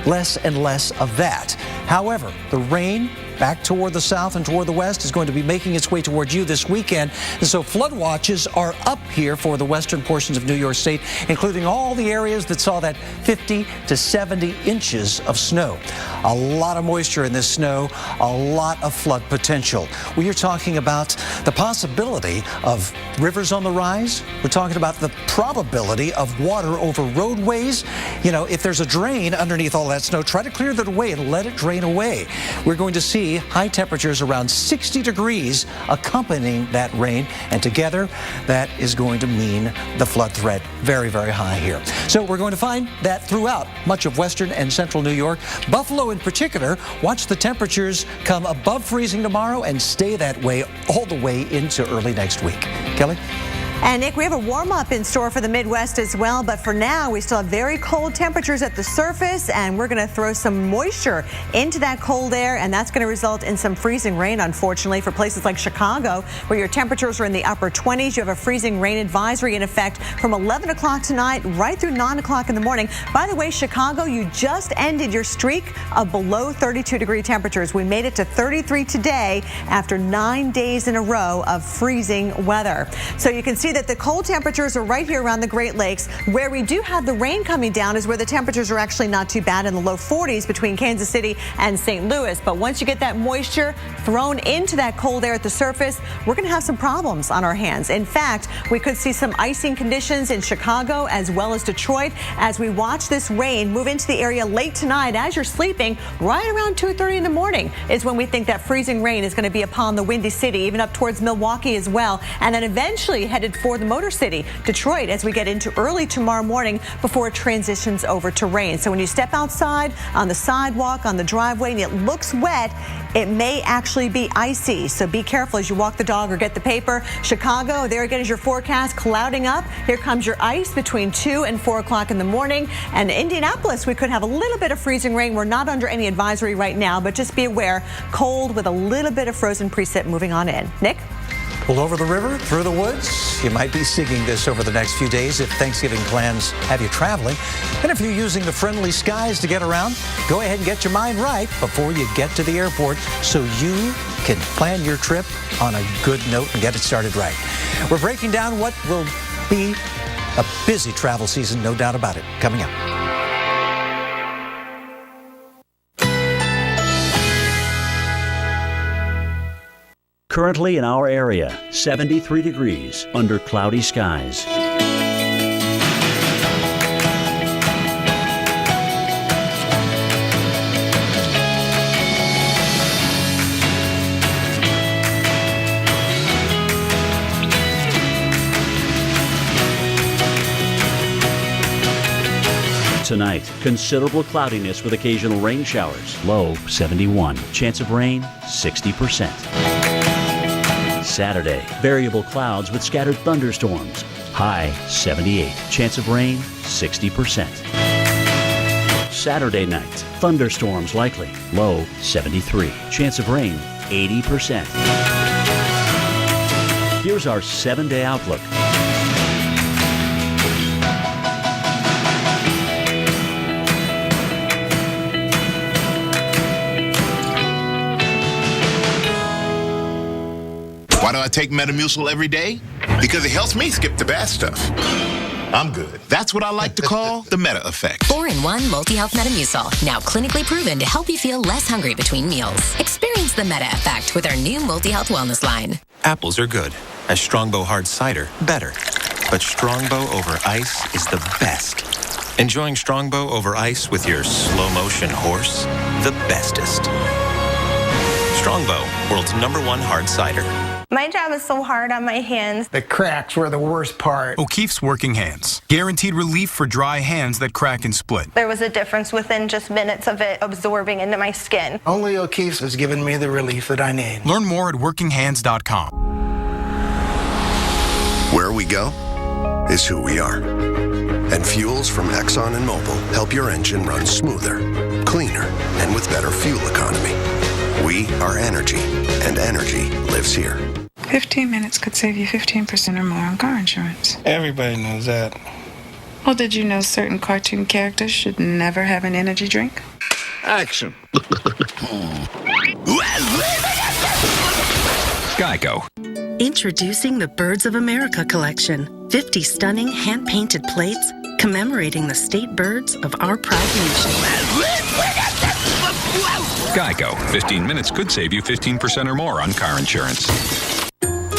less and less of that. However, the rain back toward the south and toward the west is going to be making its way toward you this weekend. And so flood watches are up here for the western portions of New York State, including all the areas that saw that 50 to 70 inches of snow. A lot of moisture in this snow, a lot of flood potential. We are talking about the possibility of rivers on the rise. We're talking about the probability of water over roadways. You know, if there's a drain underneath all that snow, try to clear that away and let it drain away. We're going to see high temperatures around 60 degrees accompanying that rain, and together that is going to mean the flood threat very, very high here. So we're going to find that throughout much of western and central New York. Buffalo in particular, watch the temperatures come above freezing tomorrow and stay that way all the way into early next week. Kelly? And Nick, we have a warm-up in store for the Midwest as well, but for now we still have very cold temperatures at the surface, and we're going to throw some moisture into that cold air, and that's going to result in some freezing rain, unfortunately, for places like Chicago, where your temperatures are in the upper 20s. You have a freezing rain advisory in effect from 11 o'clock tonight right through 9 o'clock in the morning. By the way, Chicago, you just ended your streak of below 32-degree temperatures. We made it to 33 today after 9 days in a row of freezing weather. So you can see that the cold temperatures are right here around the Great Lakes. Where we do have the rain coming down is where the temperatures are actually not too bad in the low 40s between Kansas City and St. Louis. But once you get that moisture thrown into that cold air at the surface, we're going to have some problems on our hands. In fact, we could see some icing conditions in Chicago as well as Detroit as we watch this rain move into the area late tonight as you're sleeping. Right around 2:30 in the morning is when we think that freezing rain is going to be upon the Windy City, even up towards Milwaukee as well, and then eventually headed for the Motor City, Detroit, as we get into early tomorrow morning before it transitions over to rain. So when you step outside on the sidewalk, on the driveway, and it looks wet, it may actually be icy. So be careful as you walk the dog or get the paper. Chicago, there again is your forecast, clouding up. Here comes your ice between 2 and 4 o'clock in the morning. And Indianapolis, we could have a little bit of freezing rain. We're not under any advisory right now, but just be aware, cold with a little bit of frozen precip moving on in. Nick? Well, over the river, through the woods, you might be singing this over the next few days if Thanksgiving plans have you traveling. And if you're using the friendly skies to get around, go ahead and get your mind right before you get to the airport so you can plan your trip on a good note and get it started right. We're breaking down what will be a busy travel season, no doubt about it, coming up. Currently in our area, 73 degrees under cloudy skies. Tonight, considerable cloudiness with occasional rain showers. Low 71. Chance of rain 60%. Saturday, variable clouds with scattered thunderstorms. High 78. Chance of rain 60%. Saturday night, thunderstorms likely. Low 73. Chance of rain 80%. Here's our 7-day outlook. Why do I take Metamucil every day? Because it helps me skip the bad stuff. I'm good. That's what I like to call the Meta Effect. 4-in-1 Multi-Health Metamucil, now clinically proven to help you feel less hungry between meals. Experience the Meta Effect with our new Multi-Health Wellness line. Apples are good. as Strongbow Hard Cider better. But Strongbow over ice is the best. Enjoying Strongbow over ice with your slow-motion horse? The bestest. Strongbow, world's #1 hard cider. My job is so hard on my hands. The cracks were the worst part. O'Keefe's Working Hands. Guaranteed relief for dry hands that crack and split. There was a difference within just minutes of it absorbing into my skin. Only O'Keefe's has given me the relief that I need. Learn more at workinghands.com. Where we go is who we are. And fuels from Exxon and Mobil help your engine run smoother, cleaner, and with better fuel economy. We are energy, and energy lives here. 15 minutes could save you 15% or more on car insurance. Everybody knows that. Well, did you know certain cartoon characters should never have an energy drink? Action. Geico. Introducing the Birds of America collection. 50 stunning hand-painted plates commemorating the state birds of our proud nation. Geico. 15 minutes could save you 15% or more on car insurance.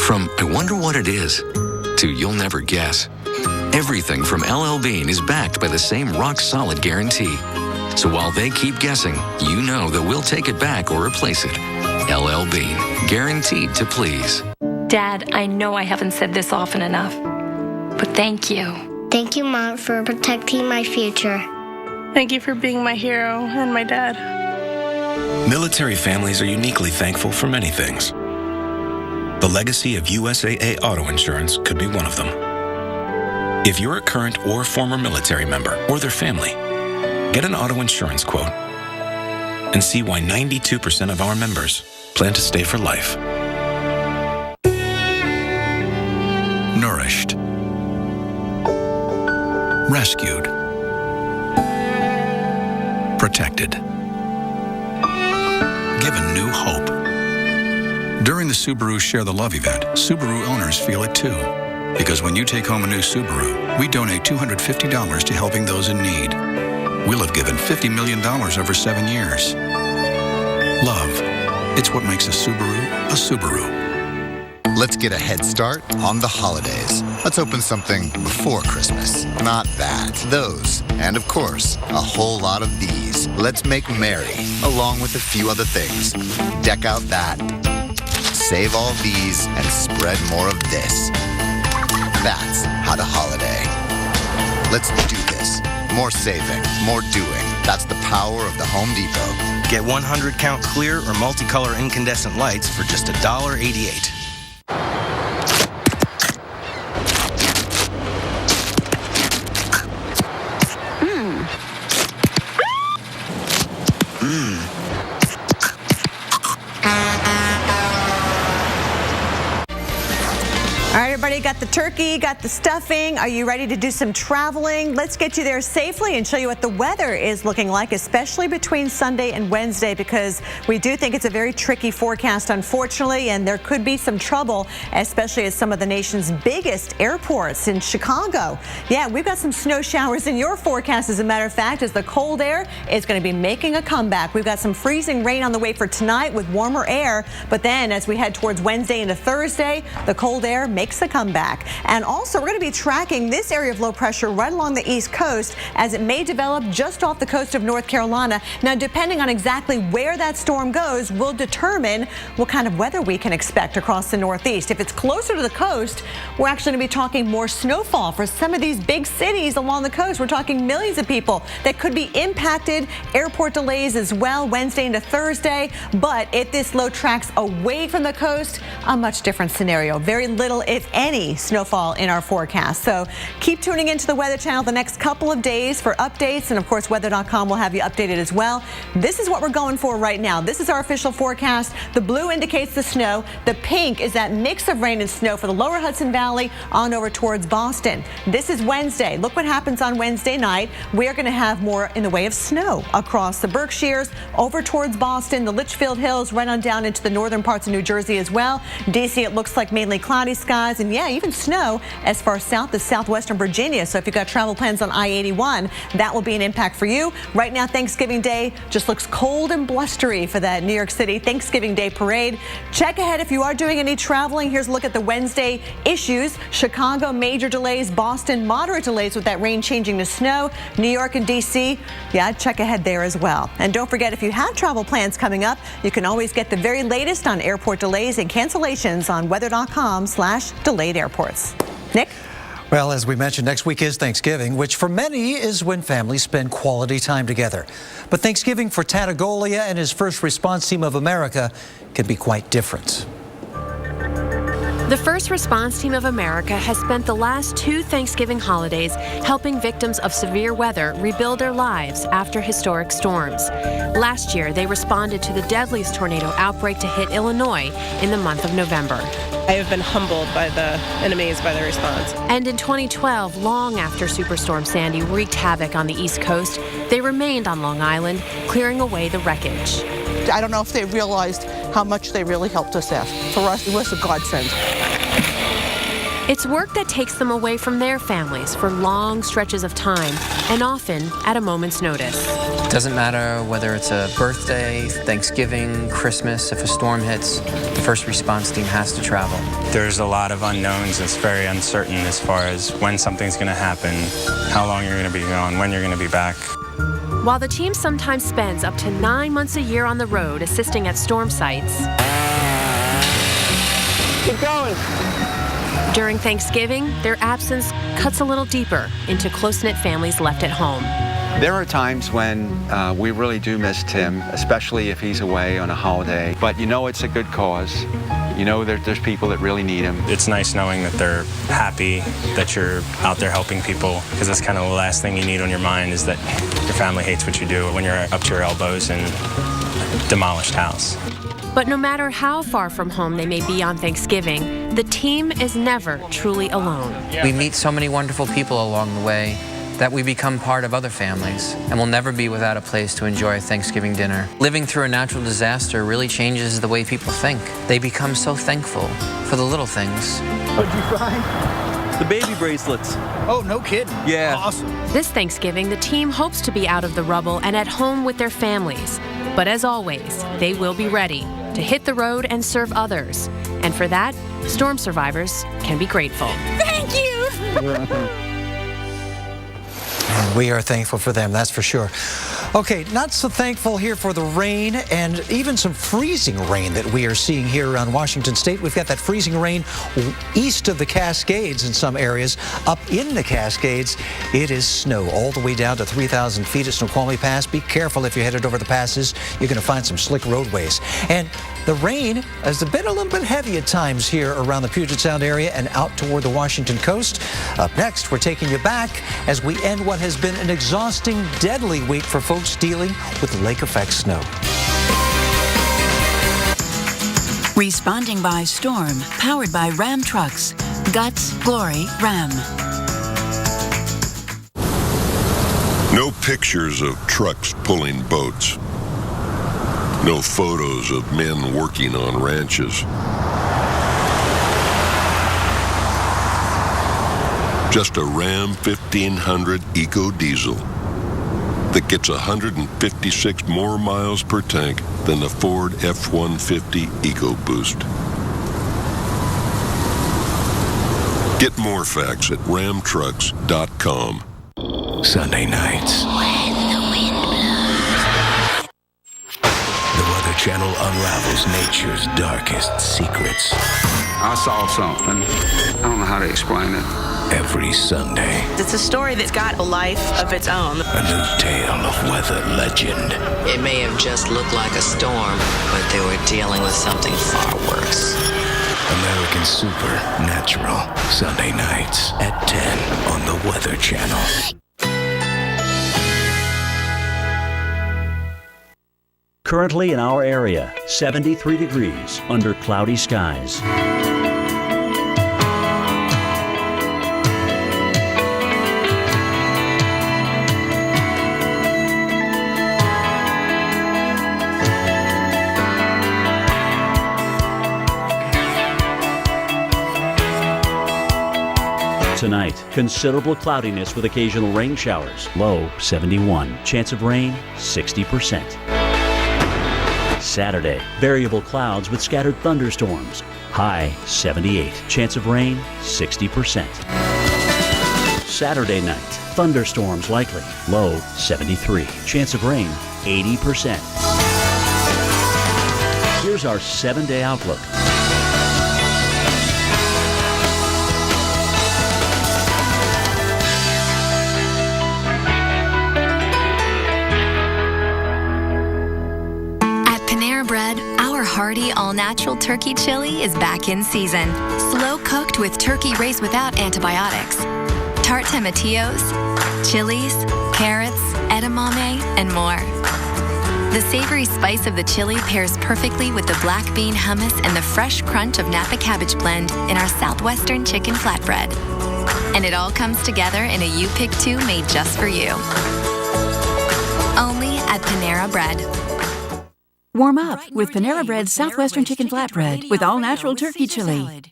From I wonder what it is to you'll never guess. Everything from LL Bean is backed by the same rock-solid guarantee. So while they keep guessing, you know that we'll take it back or replace it. LL Bean. Guaranteed to please. Dad, I know I haven't said this often enough, but thank you. Thank you, Mom, for protecting my future. Thank you for being my hero and my dad. Military families are uniquely thankful for many things. The legacy of USAA Auto Insurance could be one of them. If you're a current or former military member or their family, get an auto insurance quote and see why 92% of our members plan to stay for life. Nourished. Rescued. Protected. Given new hope. During the Subaru Share the Love event, Subaru owners feel it too. Because when you take home a new Subaru, we donate $250 to helping those in need. We'll have given $50 million over 7 years. Love. It's what makes a Subaru a Subaru. Let's get a head start on the holidays. Let's open something before Christmas. Not that. Those. And of course, a whole lot of these. Let's make merry, along with a few other things. Deck out that. Save all these and spread more of this. That's how to holiday. Let's do this. More saving, more doing. That's the power of the Home Depot. Get 100 count clear or multicolor incandescent lights for just $1.88. All right, everybody, got the turkey, got the stuffing. Are you ready to do some traveling? Let's get you there safely and show you what the weather is looking like, especially between Sunday and Wednesday, because we do think it's a very tricky forecast, unfortunately, and there could be some trouble, especially at some of the nation's biggest airports in Chicago. Yeah, we've got some snow showers in your forecast, as a matter of fact, as the cold air is going to be making a comeback. We've got some freezing rain on the way for tonight with warmer air, but then as we head towards Wednesday into Thursday, the cold air makes a comeback. And also, we're going to be tracking this area of low pressure right along the East Coast as it may develop just off the coast of North Carolina. Now, depending on exactly where that storm goes will determine what kind of weather we can expect across the Northeast. If it's closer to the coast, we're actually going to be talking more snowfall for some of these big cities along the coast. We're talking millions of people that could be impacted. Airport delays as well Wednesday into Thursday. But if this low tracks away from the coast, a much different scenario. Very little, if any, snowfall in our forecast. So keep tuning into the Weather Channel the next couple of days for updates. And of course, weather.com will have you updated as well. This is what we're going for right now. This is our official forecast. The blue indicates the snow. The pink is that mix of rain and snow for the lower Hudson Valley on over towards Boston. This is Wednesday. Look what happens on Wednesday night. We're going to have more in the way of snow across the Berkshires, over towards Boston, the Litchfield Hills, right on down into the northern parts of New Jersey as well. DC, it looks like mainly cloudy skies. skies, and yeah, even snow as far south as southwestern Virginia. So if you've got travel plans on I-81, that will be an impact for you. Right now, Thanksgiving Day just looks cold and blustery for that New York City Thanksgiving Day parade. Check ahead if you are doing any traveling. Here's a look at the Wednesday issues. Chicago, major delays. Boston, moderate delays with that rain changing to snow. New York and D.C., yeah, check ahead there as well. And don't forget, if you have travel plans coming up, you can always get the very latest on airport delays and cancellations on weather.com/delayed airports. Nick? Well, as we mentioned, next week is Thanksgiving, which for many is when families spend quality time together. But Thanksgiving for Tattagolia and his First Response Team of America can be quite different. The First Response Team of America has spent the last 2 Thanksgiving holidays helping victims of severe weather rebuild their lives after historic storms. Last year, they responded to the deadliest tornado outbreak to hit Illinois in the month of November. I have been humbled and amazed by the response. And in 2012, long after Superstorm Sandy wreaked havoc on the East Coast, they remained on Long Island, clearing away the wreckage. I don't know if they realized how much they really helped us out. For us, it was a godsend. It's work that takes them away from their families for long stretches of time, and often at a moment's notice. It doesn't matter whether it's a birthday, Thanksgiving, Christmas, if a storm hits, the First Response Team has to travel. There's a lot of unknowns. It's very uncertain as far as when something's going to happen, how long you're going to be gone, when you're going to be back. While the team sometimes spends up to 9 months a year on the road assisting at storm sites, keep going. During Thanksgiving, their absence cuts a little deeper into close-knit families left at home. There are times when we really do miss Tim, especially if he's away on a holiday. But you know it's a good cause. You know there's people that really need him. It's nice knowing that they're happy that you're out there helping people, because that's kind of the last thing you need on your mind, is that your family hates what you do when you're up to your elbows in a demolished house. But no matter how far from home they may be on Thanksgiving, the team is never truly alone. We meet so many wonderful people along the way that we become part of other families, and we'll never be without a place to enjoy a Thanksgiving dinner. Living through a natural disaster really changes the way people think. They become so thankful for the little things. What'd you find? The baby bracelets. Oh, no kidding. Yeah. Awesome. This Thanksgiving, the team hopes to be out of the rubble and at home with their families. But as always, they will be ready to hit the road and serve others. And for that, storm survivors can be grateful. Thank you. And we are thankful for them, that's for sure. Okay, not so thankful here for the rain and even some freezing rain that we are seeing here around Washington State. We've got that freezing rain east of the Cascades in some areas. Up in the Cascades, it is snow all the way down to 3,000 feet at Snoqualmie Pass. Be careful if you're headed over the passes. You're going to find some slick roadways. And the rain has been a little bit heavy at times here around the Puget Sound area and out toward the Washington coast. Up next, we're taking you back as we end what has been an exhausting, deadly week for folks dealing with lake effect snow. Responding by storm, powered by Ram trucks. Guts, glory, Ram. No pictures of trucks pulling boats. No photos of men working on ranches. Just a Ram 1500 Eco Diesel that gets 156 more miles per tank than the Ford F-150 EcoBoost. Get more facts at ramtrucks.com. Sunday nights. When the wind blows. The Weather Channel unravels nature's darkest secrets. I saw something. I don't know how to explain it. Every Sunday. It's a story that's got a life of its own. A new tale of weather legend. It may have just looked like a storm, but they were dealing with something far worse. American Supernatural. Sunday nights at 10 on the Weather Channel. Currently in our area, 73 degrees under cloudy skies. Tonight, considerable cloudiness with occasional rain showers. Low 71. Chance of rain 60%. Saturday, variable clouds with scattered thunderstorms. High 78. Chance of rain 60%. Saturday night, thunderstorms likely. Low 73. Chance of rain 80%. Here's our 7-day outlook. Our hearty, all-natural turkey chili is back in season. Slow-cooked with turkey raised without antibiotics. Tart tomatillos, chilies, carrots, edamame, and more. The savory spice of the chili pairs perfectly with the black bean hummus and the fresh crunch of Napa cabbage blend in our Southwestern chicken flatbread. And it all comes together in a You Pick 2 made just for you. Only at Panera Bread. Warm up with Panera Bread's Southwestern Chicken Flatbread with all-natural turkey chili.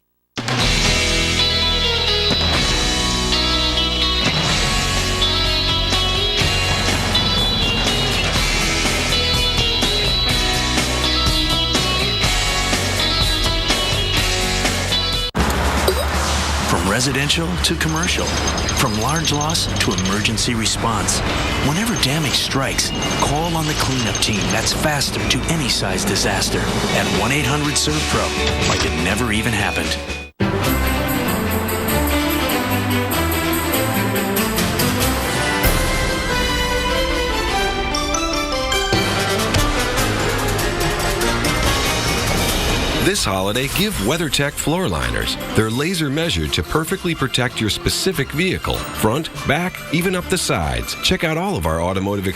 From residential to commercial, from large loss to emergency response. Whenever damage strikes, call on the cleanup team that's faster to any size disaster at 1-800-SERVPRO, like it never even happened. This holiday, give WeatherTech floor liners. They're laser measured to perfectly protect your specific vehicle. Front, back, even up the sides. Check out all of our automotive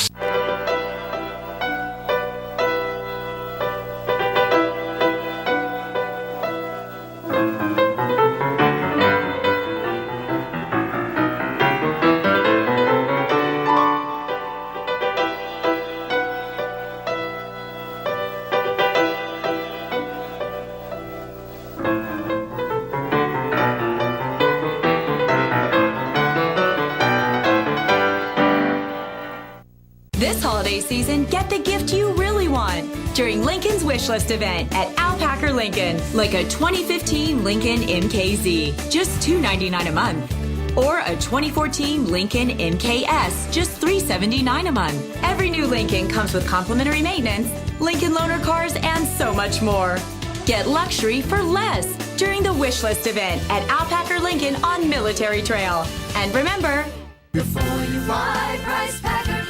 This holiday season, get the gift you really want during Lincoln's Wishlist event at Alpacker Lincoln, like a 2015 Lincoln MKZ, just $299 a month, or a 2014 Lincoln MKS, just $379 a month. Every new Lincoln comes with complimentary maintenance, Lincoln loaner cars, and so much more. Get luxury for less during the Wishlist event at Alpacker Lincoln on Military Trail. And remember, before you buy, price Packer.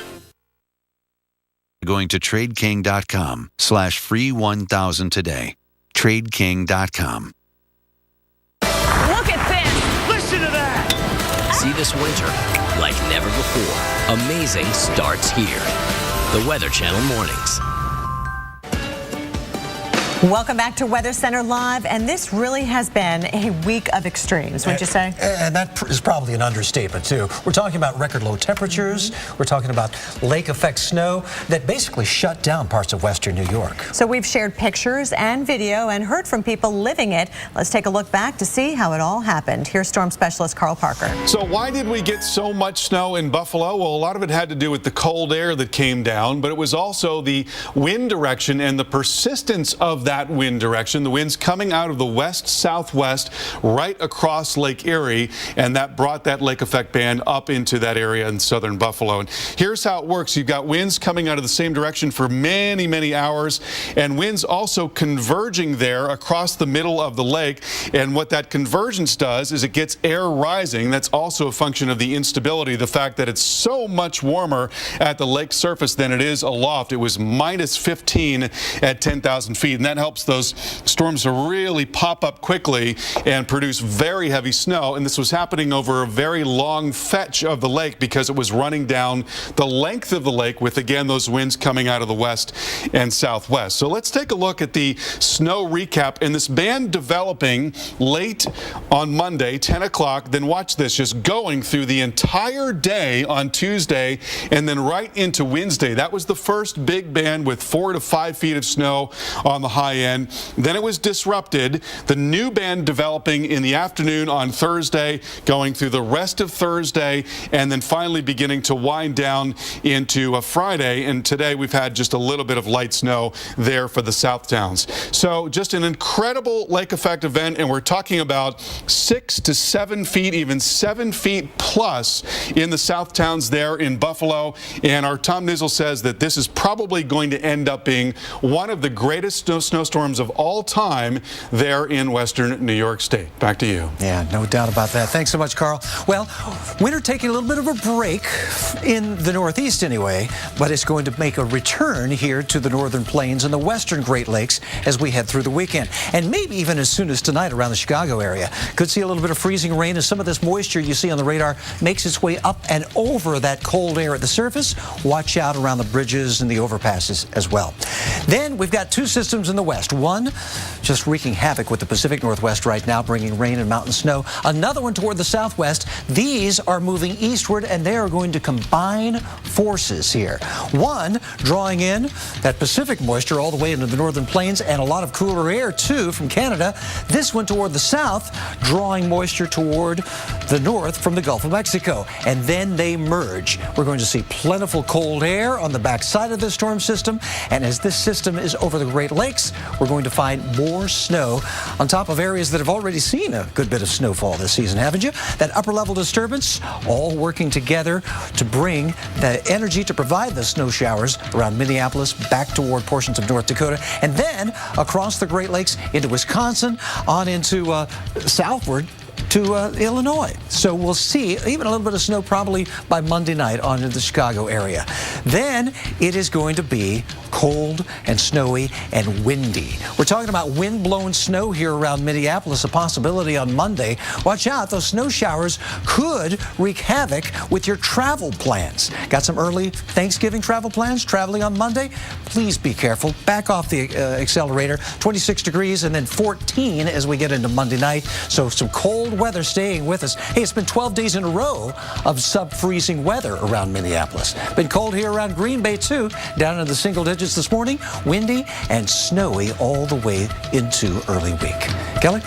Going to TradeKing.com/free1000 today. TradeKing.com. Look at this! Listen to that! See this winter like never before. Amazing starts here. The Weather Channel Mornings. Welcome back to Weather Center Live, and this really has been a week of extremes, wouldn't you say? And that is probably an understatement, too. We're talking about record low temperatures. We're talking about lake effect snow that basically shut down parts of western New York. So we've shared pictures and video and heard from people living it. Let's take a look back to see how it all happened. Here's storm specialist Carl Parker. So why did we get so much snow in Buffalo? Well, a lot of it had to do with the cold air that came down, but it was also the wind direction and the persistence of that wind direction. The winds coming out of the west-southwest right across Lake Erie, and that brought that lake effect band up into that area in southern Buffalo. And here's how it works. You've got winds coming out of the same direction for many, many hours, and winds also converging there across the middle of the lake. And what that convergence does is it gets air rising. That's also a function of the instability, the fact that it's so much warmer at the lake surface than it is aloft. It was minus 15 at 10,000 feet, and that helps those storms to really pop up quickly and produce very heavy snow. And this was happening over a very long fetch of the lake because it was running down the length of the lake with, again, those winds coming out of the west and southwest. So let's take a look at the snow recap and this band developing late on Monday, 10 o'clock. Then watch this, just going through the entire day on Tuesday and then right into Wednesday. That was the first big band with 4 to 5 feet of snow on the high high end. Then it was disrupted. The new band developing in the afternoon on Thursday, going through the rest of Thursday, and then finally beginning to wind down into a Friday. And today we've had just a little bit of light snow there for the South Towns. So just an incredible lake effect event, and we're talking about 6 to 7 feet, even 7 feet plus in the South Towns there in Buffalo. And our Tom Nizzle says that this is probably going to end up being one of the greatest snowstorms of all time there in western New York State. Back to you. Yeah, no doubt about that. Thanks so much, Carl. Well, winter taking a little bit of a break in the Northeast anyway, but it's going to make a return here to the northern plains and the western Great Lakes as we head through the weekend. And maybe even as soon as tonight around the Chicago area. Could see a little bit of freezing rain as some of this moisture you see on the radar makes its way up and over that cold air at the surface. Watch out around the bridges and the overpasses as well. Then we've got two systems in the west. One just wreaking havoc with the Pacific Northwest right now, bringing rain and mountain snow. Another one toward the southwest. These are moving eastward, and they are going to combine forces here. One drawing in that Pacific moisture all the way into the northern plains and a lot of cooler air, too, from Canada. This one toward the south, drawing moisture toward the north from the Gulf of Mexico. And then they merge. We're going to see plentiful cold air on the backside of this storm system. And as this system is over the Great Lakes, we're going to find more snow on top of areas that have already seen a good bit of snowfall this season, haven't you? That upper level disturbance all working together to bring the energy to provide the snow showers around Minneapolis back toward portions of North Dakota, and then across the Great Lakes into Wisconsin, on into southward to Illinois. So we'll see even a little bit of snow probably by Monday night on into the Chicago area. Then it is going to be cold and snowy and windy. We're talking about wind-blown snow here around Minneapolis, a possibility on Monday. Watch out, those snow showers could wreak havoc with your travel plans. Got some early Thanksgiving travel plans traveling on Monday? Please be careful. Back off the accelerator. 26 degrees and then 14 as we get into Monday night. So some cold weather staying with us. Hey, it's been 12 days in a row of sub-freezing weather around Minneapolis. Been cold here around Green Bay, too, down in the single digits this morning. Windy and snowy all the way into early week. Kelly?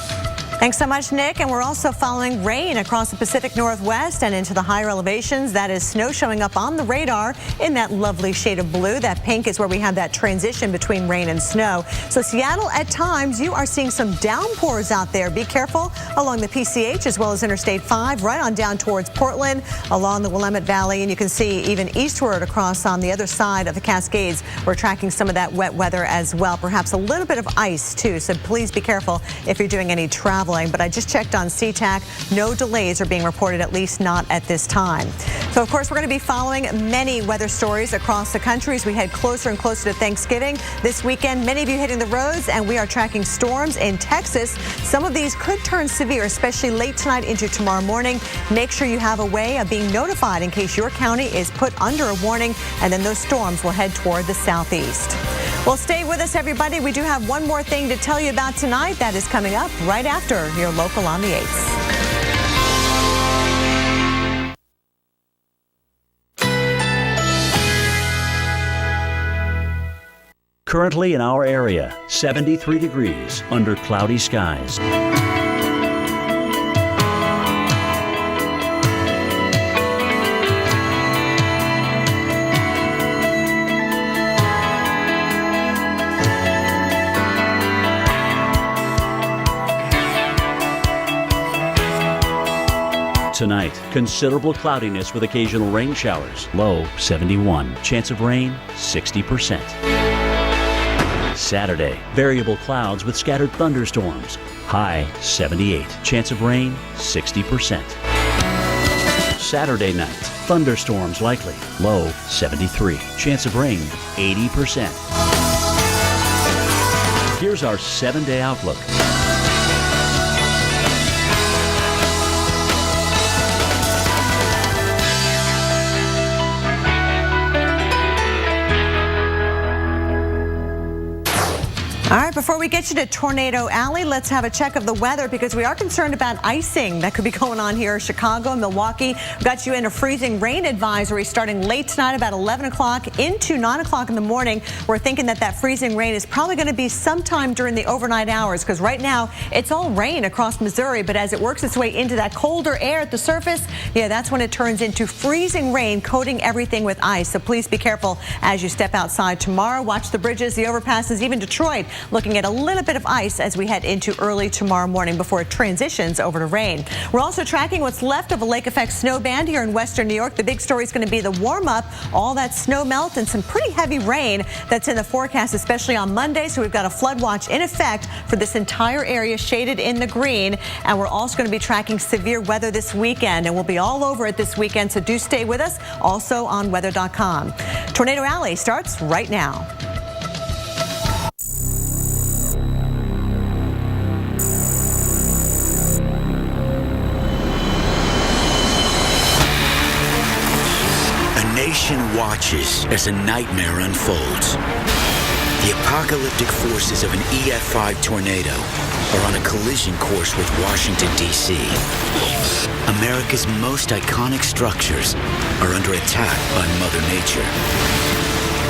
Thanks so much, Nick. And we're also following rain across the Pacific Northwest and into the higher elevations. That is snow showing up on the radar in that lovely shade of blue. That pink is where we have that transition between rain and snow. So Seattle, at times, you are seeing some downpours out there. Be careful along the PCH as well as Interstate 5, right on down towards Portland, along the Willamette Valley. And you can see even eastward across on the other side of the Cascades. We're tracking some of that wet weather as well. Perhaps a little bit of ice, too. So please be careful if you're doing any travel. But I just checked on SeaTac. No delays are being reported, at least not at this time. So, of course, we're going to be following many weather stories across the country as we head closer and closer to Thanksgiving. This weekend, many of you hitting the roads, and we are tracking storms in Texas. Some of these could turn severe, especially late tonight into tomorrow morning. Make sure you have a way of being notified in case your county is put under a warning, and then those storms will head toward the southeast. Well, stay with us, everybody. We do have one more thing to tell you about tonight. That is coming up right after your local on the 8th. Currently in our area, 73 degrees under cloudy skies. Tonight, considerable cloudiness with occasional rain showers. Low 71. Chance of rain 60%. Saturday, variable clouds with scattered thunderstorms. High 78. Chance of rain 60%. Saturday night, thunderstorms likely. Low 73. Chance of rain 80%. Here's our 7-day outlook. All right, before we get you to Tornado Alley, let's have a check of the weather because we are concerned about icing that could be going on here in Chicago and Milwaukee. We've got you in a freezing rain advisory starting late tonight about 11 o'clock into 9 o'clock in the morning. We're thinking that freezing rain is probably going to be sometime during the overnight hours because right now it's all rain across Missouri, but as it works its way into that colder air at the surface, yeah, that's when it turns into freezing rain, coating everything with ice. So please be careful as you step outside tomorrow. Watch the bridges, the overpasses, even Detroit, looking at a little bit of ice as we head into early tomorrow morning before it transitions over to rain. We're also tracking what's left of a lake effect snow band here in western New York. The big story is going to be the warm up, all that snow melt and some pretty heavy rain that's in the forecast, especially on Monday. So we've got a flood watch in effect for this entire area shaded in the green. And we're also going to be tracking severe weather this weekend, and we'll be all over it this weekend. So do stay with us also on weather.com. Tornado Alley starts right now. Nation watches as a nightmare unfolds. The apocalyptic forces of an EF5 tornado are on a collision course with Washington, D.C. America's most iconic structures are under attack by Mother Nature.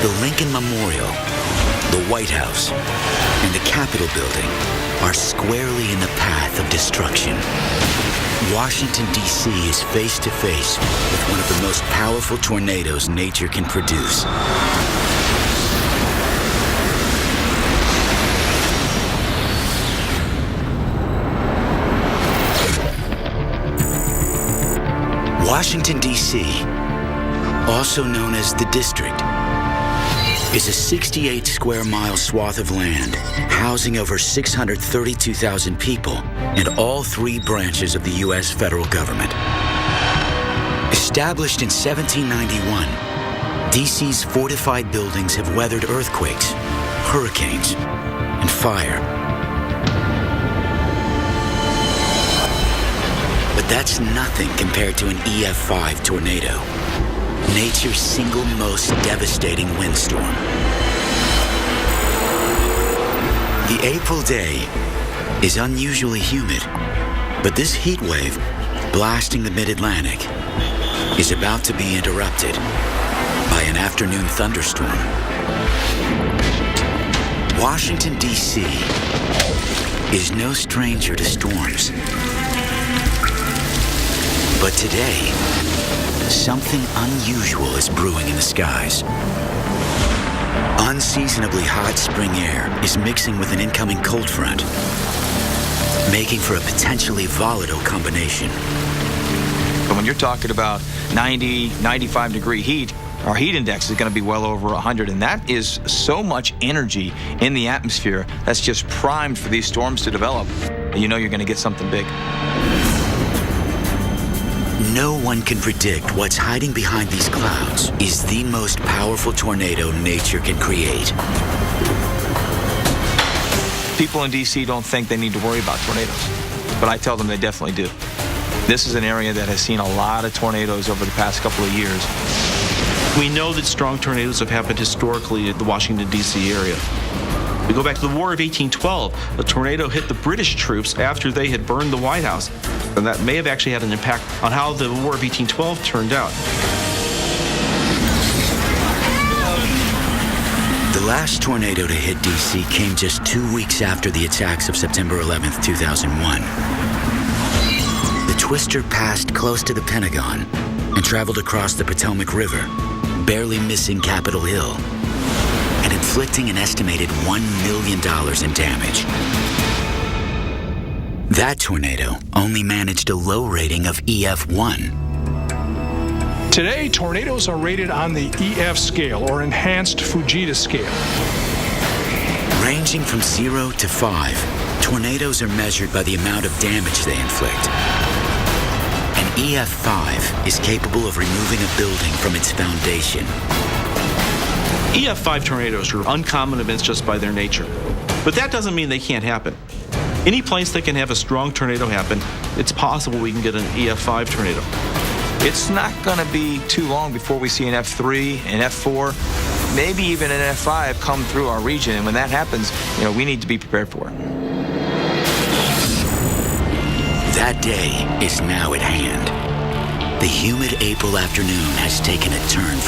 The Lincoln Memorial, the White House, and the Capitol building are squarely in the path of destruction. Washington, D.C. is face to face with one of the most powerful tornadoes nature can produce. Washington, D.C., also known as the District, is a 68 square mile swath of land housing over 632,000 people and all three branches of the U.S. federal government. Established in 1791, D.C.'s fortified buildings have weathered earthquakes, hurricanes, and fire. But that's nothing compared to an EF5 tornado, nature's single most devastating windstorm. The April day is unusually humid, but this heat wave blasting the mid-Atlantic is about to be interrupted by an afternoon thunderstorm. Washington, D.C. is no stranger to storms. But today, something unusual is brewing in the skies. Unseasonably hot spring air is mixing with an incoming cold front, making for a potentially volatile combination. But when you're talking about 90, 95 degree heat, our heat index is going to be well over 100, and that is so much energy in the atmosphere that's just primed for these storms to develop. You know you're going to get something big. No one can predict what's hiding behind these clouds is the most powerful tornado nature can create. People in D.C. don't think they need to worry about tornadoes, but I tell them they definitely do. This is an area that has seen a lot of tornadoes over the past couple of years. We know that strong tornadoes have happened historically in the Washington, D.C. area. We go back to the War of 1812. A tornado hit the British troops after they had burned the White House. And that may have actually had an impact on how the War of 1812 turned out. The last tornado to hit D.C. came just 2 weeks after the attacks of September 11th, 2001. The twister passed close to the Pentagon and traveled across the Potomac River, barely missing Capitol Hill, and inflicting an estimated $1 million in damage. That tornado only managed a low rating of EF1. Today, tornadoes are rated on the EF scale, or Enhanced Fujita scale. Ranging from 0 to 5, tornadoes are measured by the amount of damage they inflict. An EF5 is capable of removing a building from its foundation. EF5 tornadoes are uncommon events just by their nature, but that doesn't mean they can't happen. Any place that can have a strong tornado happen, it's possible we can get an EF5 tornado. It's not going to be too long before we see an F3, an F4, maybe even an F5 come through our region. And when that happens, we need to be prepared for it. That day is now at hand. The humid April afternoon has taken a turn.